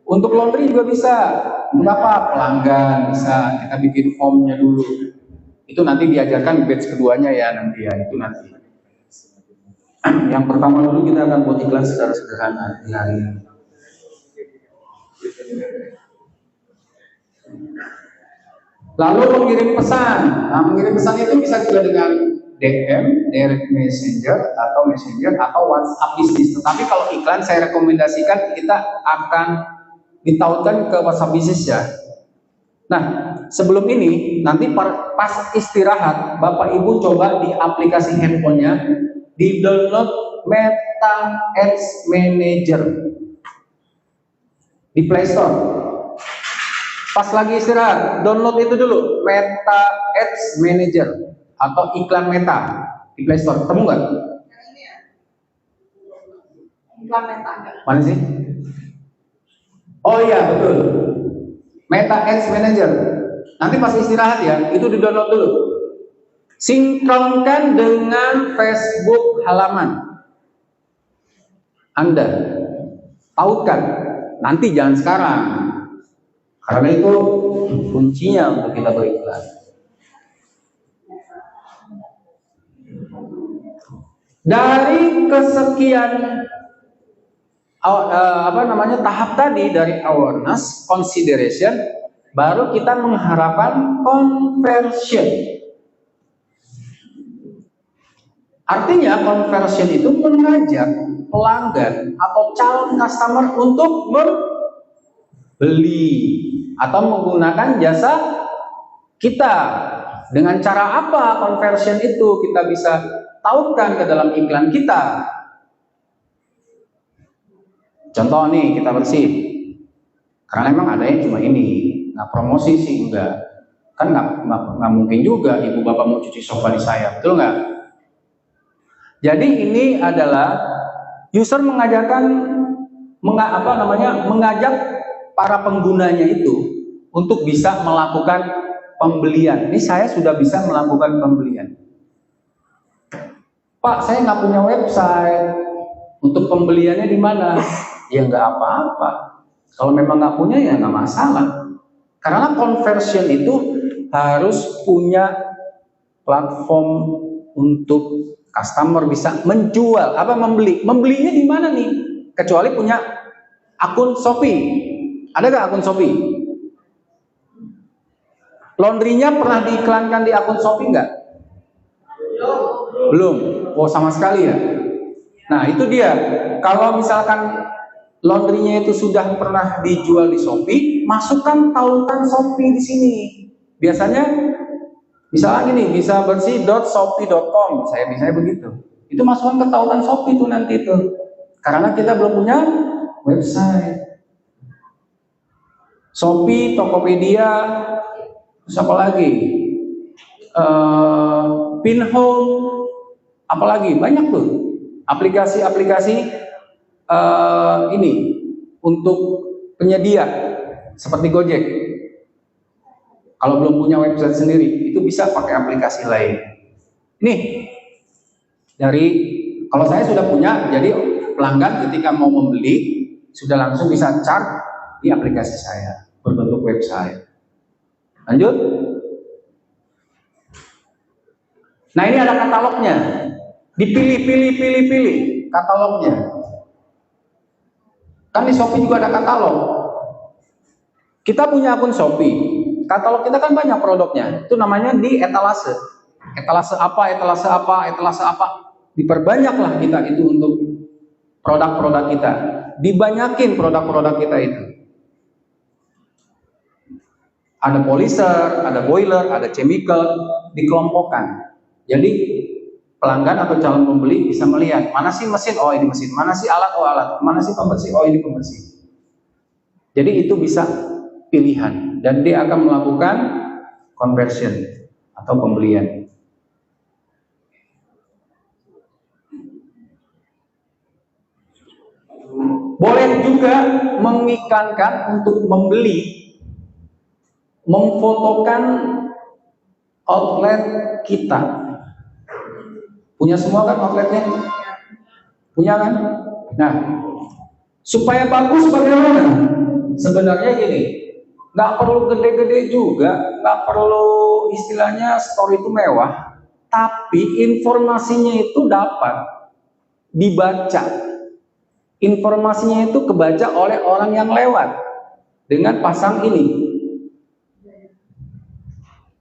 untuk laundry juga bisa. Untuk apa? Pelanggan bisa. Kita bikin formnya dulu. Itu nanti diajarkan di batch keduanya ya nanti ya. Itu nanti. Yang pertama dulu kita akan buat iklan secara sederhana di hari ini. Lalu mengirim pesan. Nah, mengirim pesan itu bisa juga dengan DM, direct messenger atau messenger atau WhatsApp bisnis. Tetapi kalau iklan saya rekomendasikan kita akan ditautkan ke WhatsApp bisnis ya. Nah, sebelum ini nanti pas istirahat Bapak Ibu coba di aplikasi handphonenya di download Meta Ads Manager di Play Store. Pas lagi istirahat, download itu dulu, Meta Ads Manager atau iklan Meta di Play Store. Ketemu nggak? Iklan Meta. Mana sih? Oh iya betul, Meta Ads Manager. Nanti pas istirahat ya, itu di download dulu. Sinkronkan dengan Facebook halaman Anda. Tautkan. Nanti jangan sekarang. Karena itu kuncinya untuk kita beriklan. Dari kesekian tahap tadi dari awareness, consideration, baru kita mengharapkan conversion. Artinya conversion itu mengajak pelanggan atau calon customer untuk membeli atau menggunakan jasa kita. Dengan cara apa conversion itu kita bisa tautkan ke dalam iklan kita. Contoh nih kita bersih, karena memang ada yang cuma ini, nah promosi sih enggak, kan nggak mungkin juga ibu bapak mau cuci sofa di saya, betul nggak? Jadi ini adalah user mengajak para penggunanya itu untuk bisa melakukan pembelian. Ini saya sudah bisa melakukan pembelian. Pak, saya nggak punya website. Untuk pembeliannya di mana? Ya nggak apa-apa. Kalau memang nggak punya ya nggak masalah. Karena conversion itu harus punya platform untuk customer bisa menjual, membeli. Membelinya di mana nih? Kecuali punya akun Shopee. Ada nggak akun Shopee? Laundry-nya pernah diiklankan di akun Shopee nggak? Belum. Oh sama sekali ya. Nah itu dia. Kalau misalkan laundry-nya itu sudah pernah dijual di Shopee, masukkan tautan Shopee di sini. Biasanya, misalnya gini, bisa bersih.shopee.com, misalnya begitu. Itu masukkan ke tautan Shopee itu nanti itu. Karena kita belum punya website. Shopee, Tokopedia, terus apa lagi? Pinhole, apalagi banyak tuh aplikasi-aplikasi ini untuk penyedia seperti Gojek. Kalau belum punya website sendiri, itu bisa pakai aplikasi lain. Nih dari kalau saya sudah punya, jadi pelanggan ketika mau membeli sudah langsung bisa chart di aplikasi saya berbentuk website. Lanjut. Nah, ini ada katalognya. Dipilih katalognya. Kan di Shopee juga ada katalog. Kita punya akun Shopee. Katalog kita kan banyak produknya. Itu namanya di etalase. Etalase apa, etalase apa, etalase apa. Diperbanyaklah kita itu untuk produk-produk kita. Dibanyakin produk-produk kita itu. Ada polyester, ada boiler, ada chemical, dikelompokkan. Jadi pelanggan atau calon pembeli bisa melihat mana sih mesin, oh ini mesin, mana sih alat, oh alat, mana sih pembersih, oh ini pembersih. Jadi itu bisa pilihan dan dia akan melakukan conversion atau pembelian. Boleh juga mengiklankan untuk membeli, memfotokan outlet kita. Punya semua kan outletnya? Punya kan? Nah, supaya bagus bagaimana? Sebenarnya gini, nggak perlu gede-gede juga, nggak perlu istilahnya store itu mewah, tapi informasinya itu dapat dibaca. Informasinya itu kebaca oleh orang yang lewat dengan pasang ini.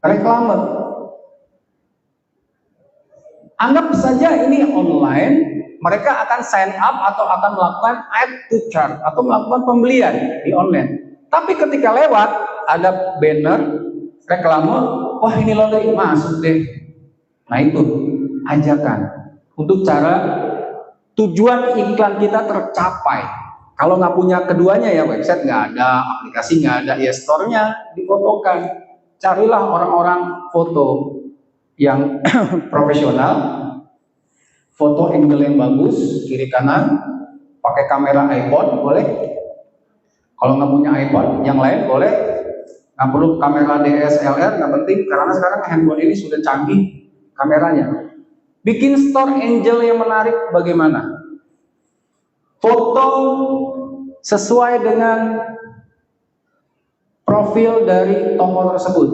Reklame. Anggap saja ini online, mereka akan sign up atau akan melakukan add to cart atau melakukan pembelian di online. Tapi ketika lewat ada banner reklame, wah ini laundry, masuk deh. Nah itu ajakan untuk cara tujuan iklan kita tercapai. Kalau nggak punya keduanya ya, website nggak ada, aplikasi nggak ada, ya store-nya difotokan. Carilah orang-orang foto yang profesional, foto angle yang bagus, kiri kanan, pakai kamera iPhone boleh. Kalau nggak punya iPhone, yang lain boleh. Nggak perlu kamera DSLR, nggak penting karena sekarang handphone ini sudah canggih kameranya. Bikin store angel yang menarik bagaimana? Foto sesuai dengan profil dari toko tersebut.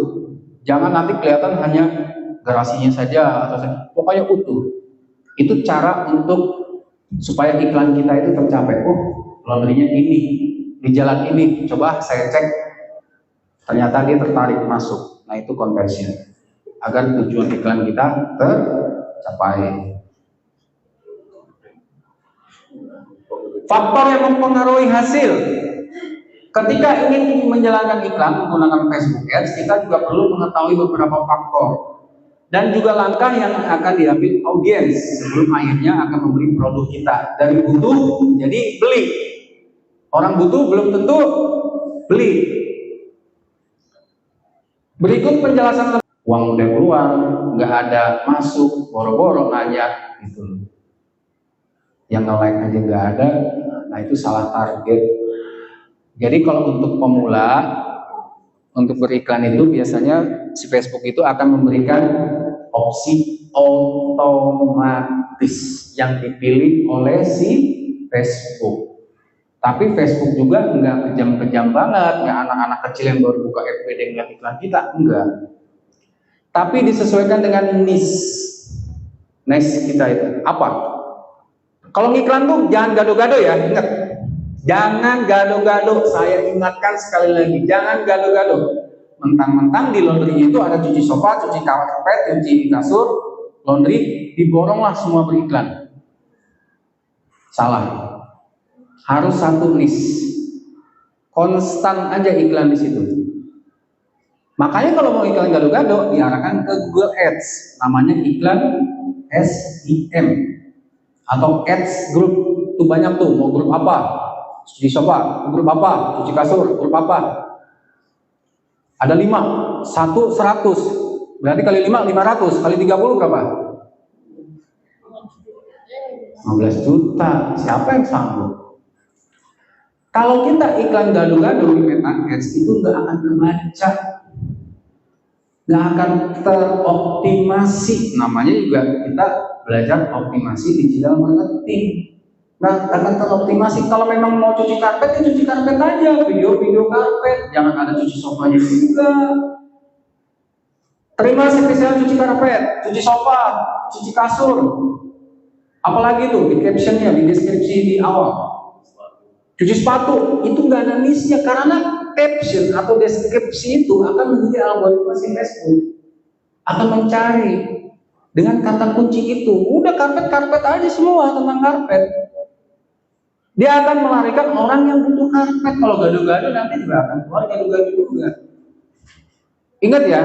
Jangan nanti kelihatan hanya garasinya saja atau pokoknya utuh. Itu cara untuk supaya iklan kita itu tercapai. Oh, laundrynya ini di jalan ini. Coba saya cek. Ternyata dia tertarik masuk. Nah, itu conversion. Agar tujuan iklan kita tercapai. Faktor yang mempengaruhi hasil. Ketika ingin menjalankan iklan menggunakan Facebook Ads, kita juga perlu mengetahui beberapa faktor dan juga langkah yang akan diambil audiens sebelum akhirnya akan membeli produk kita. Dari butuh jadi beli. Orang butuh belum tentu beli. Berikut penjelasan. Uang udah keluar, nggak ada masuk, boro-boro nanya gitu. Yang nge-like aja nggak ada, nah itu salah target. Jadi kalau untuk pemula, untuk beriklan itu biasanya si Facebook itu akan memberikan opsi otomatis yang dipilih oleh si Facebook. Tapi Facebook juga nggak kejam-kejam banget, nggak anak-anak kecil yang baru buka FB ngeliat iklan kita, enggak. Tapi disesuaikan dengan niche kita itu. Apa? Kalau ngiklan tuh jangan gado-gado ya, ingat. Jangan gado-gado, saya ingatkan sekali lagi, jangan gado-gado. Mentang-mentang di laundry itu ada cuci sofa, cuci karpet, cuci kasur, laundry, diboronglah semua beriklan. Salah. Harus satu niche. Konstan aja iklan di situ. Makanya kalau mau iklan gado-gado diarahkan ke Google Ads, namanya iklan SEM atau Ads Group. Itu banyak tuh, mau grup apa? Cuci sofa, grup apa? Cuci kasur, grup apa? Ada 5, 1 100. Berarti kali 5 500, kali 30 berapa? 15 juta. Siapa yang sanggup? Kalau kita iklan gado-gado di Meta Ads itu nggak akan kebaca. nggak akan teroptimasi. Namanya juga kita belajar optimasi digital marketing. Nggak akan teroptimasi. Kalau memang mau cuci karpet, ya cuci karpet aja, video-video karpet, jangan ada cuci sofanya juga. Terima spesial cuci karpet, cuci sofa, cuci kasur. Apalagi tuh di captionnya, di deskripsi di awal. Cuci sepatu, itu nggak ada niche-nya karena caption atau deskripsi itu akan menjadi algoritma si Facebook, akan mencari dengan kata kunci itu. Udah karpet aja semua tentang karpet. Dia akan melarikan orang yang butuh karpet. Kalau gado-gado nanti juga akan keluar gado-gado juga. Ingat ya,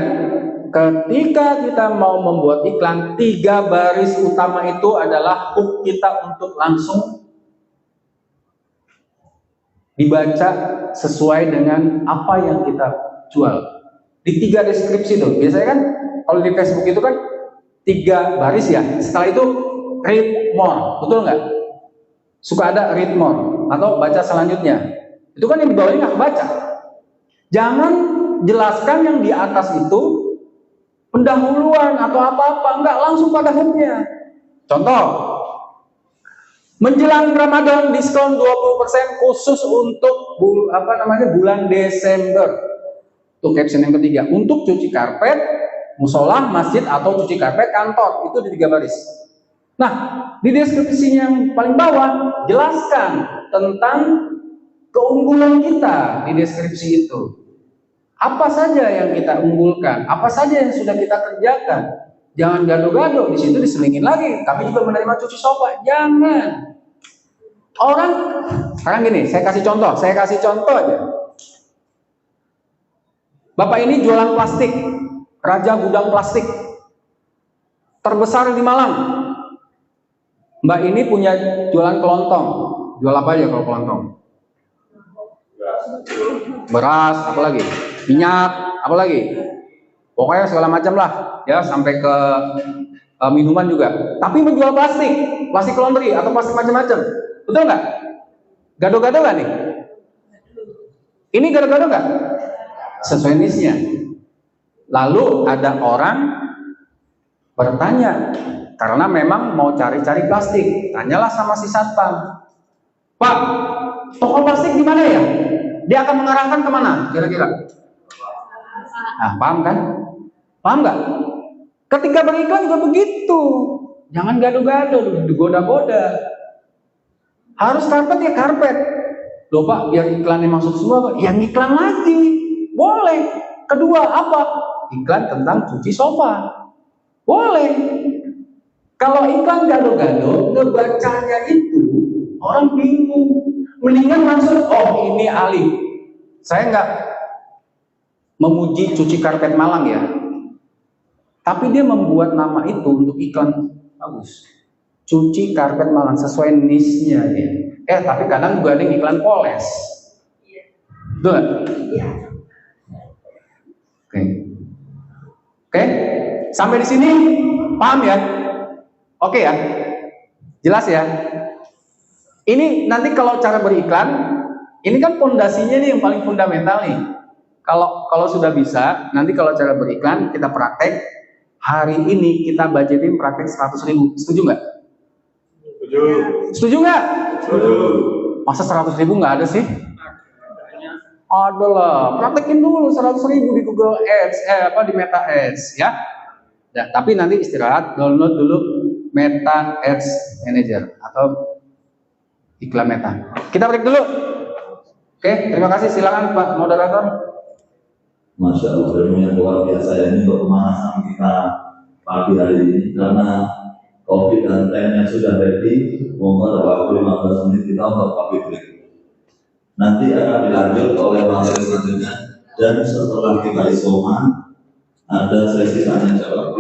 ketika kita mau membuat iklan, 3 baris utama itu adalah hook kita untuk langsung dibaca sesuai dengan apa yang kita jual. Di 3 deskripsi itu, biasanya kan kalau di Facebook itu kan 3 baris ya. Setelah itu read more, betul nggak? Suka ada read more atau baca selanjutnya. Itu kan yang di bawahnya nggak baca. Jangan jelaskan yang di atas itu pendahuluan atau apa-apa, enggak, langsung pada hooknya. Contoh, menjelang Ramadan diskon 20% khusus untuk bulan Desember. Itu caption yang ketiga. Untuk cuci karpet, musola, masjid atau cuci karpet kantor, itu di 3 baris. Nah, di deskripsi yang paling bawah jelaskan tentang keunggulan kita di deskripsi itu. Apa saja yang kita unggulkan, apa saja yang sudah kita kerjakan. Jangan gado-gado, di situ diselingin lagi. Kami juga menerima cuci sofa. Jangan. Orang sekarang gini, saya kasih contoh aja. Bapak ini jualan plastik, raja gudang plastik terbesar di Malang. Mbak ini punya jualan kelontong. Jual apa aja kalau kelontong? Beras, apalagi? Minyak, apalagi? Pokoknya segala macam lah, ya, sampai ke minuman juga. Tapi menjual plastik laundry atau plastik macam-macam. Betul nggak? Gado-gado nggak nih? Ini gado-gado nggak? Sesuai niche-nya. Lalu ada orang bertanya, karena memang mau cari-cari plastik. Tanyalah sama si satpam, Pak, toko plastik di mana ya? Dia akan mengarahkan kemana kira-kira? Nah, paham kan? Paham nggak? Ketika beriklan juga begitu. Jangan gado-gado, digoda-goda. Harus karpet ya karpet. Loh Pak, biar iklannya masuk semua, Pak. Yang iklan lagi. Boleh. Kedua apa? Iklan tentang cuci sofa. Boleh. Kalau iklan gado-gado, ngebacanya itu orang bingung. Mendingan langsung, oh ini Ali. Saya nggak memuji cuci karpet Malang ya. Tapi dia membuat nama itu untuk iklan bagus. Cuci karpet Malang sesuai niche-nya dia. Tapi kadang juga ada yang iklan poles. Betul nggak? Iya. Oke. Sampai di sini paham ya? Oke ya? Jelas ya? Ini nanti kalau cara beriklan, ini kan pondasinya nih yang paling fundamental nih. Kalau sudah bisa, nanti kalau cara beriklan kita praktek. Hari ini kita budgetin praktek 100.000. Setuju nggak? Setuju. Setuju nggak? Setuju. Masa 100.000 nggak ada sih? Ada lah. Praktekin dulu 100.000 di Google Ads, di Meta Ads ya. Ya, tapi nanti istirahat, download dulu Meta Ads Manager atau iklan Meta. Kita break dulu. Oke, terima kasih. Silakan Pak Moderator. Masya Allah, ilmu yang luar biasa ya. Ini untuk pemanasan kita pagi hari ini karena COVID dan time-nya sudah ready. Mohon waktu 15 menit kita untuk kopi break. Nanti akan dilanjut oleh materi selanjutnya dan setelah kita isoma ada sesi tanya jawab.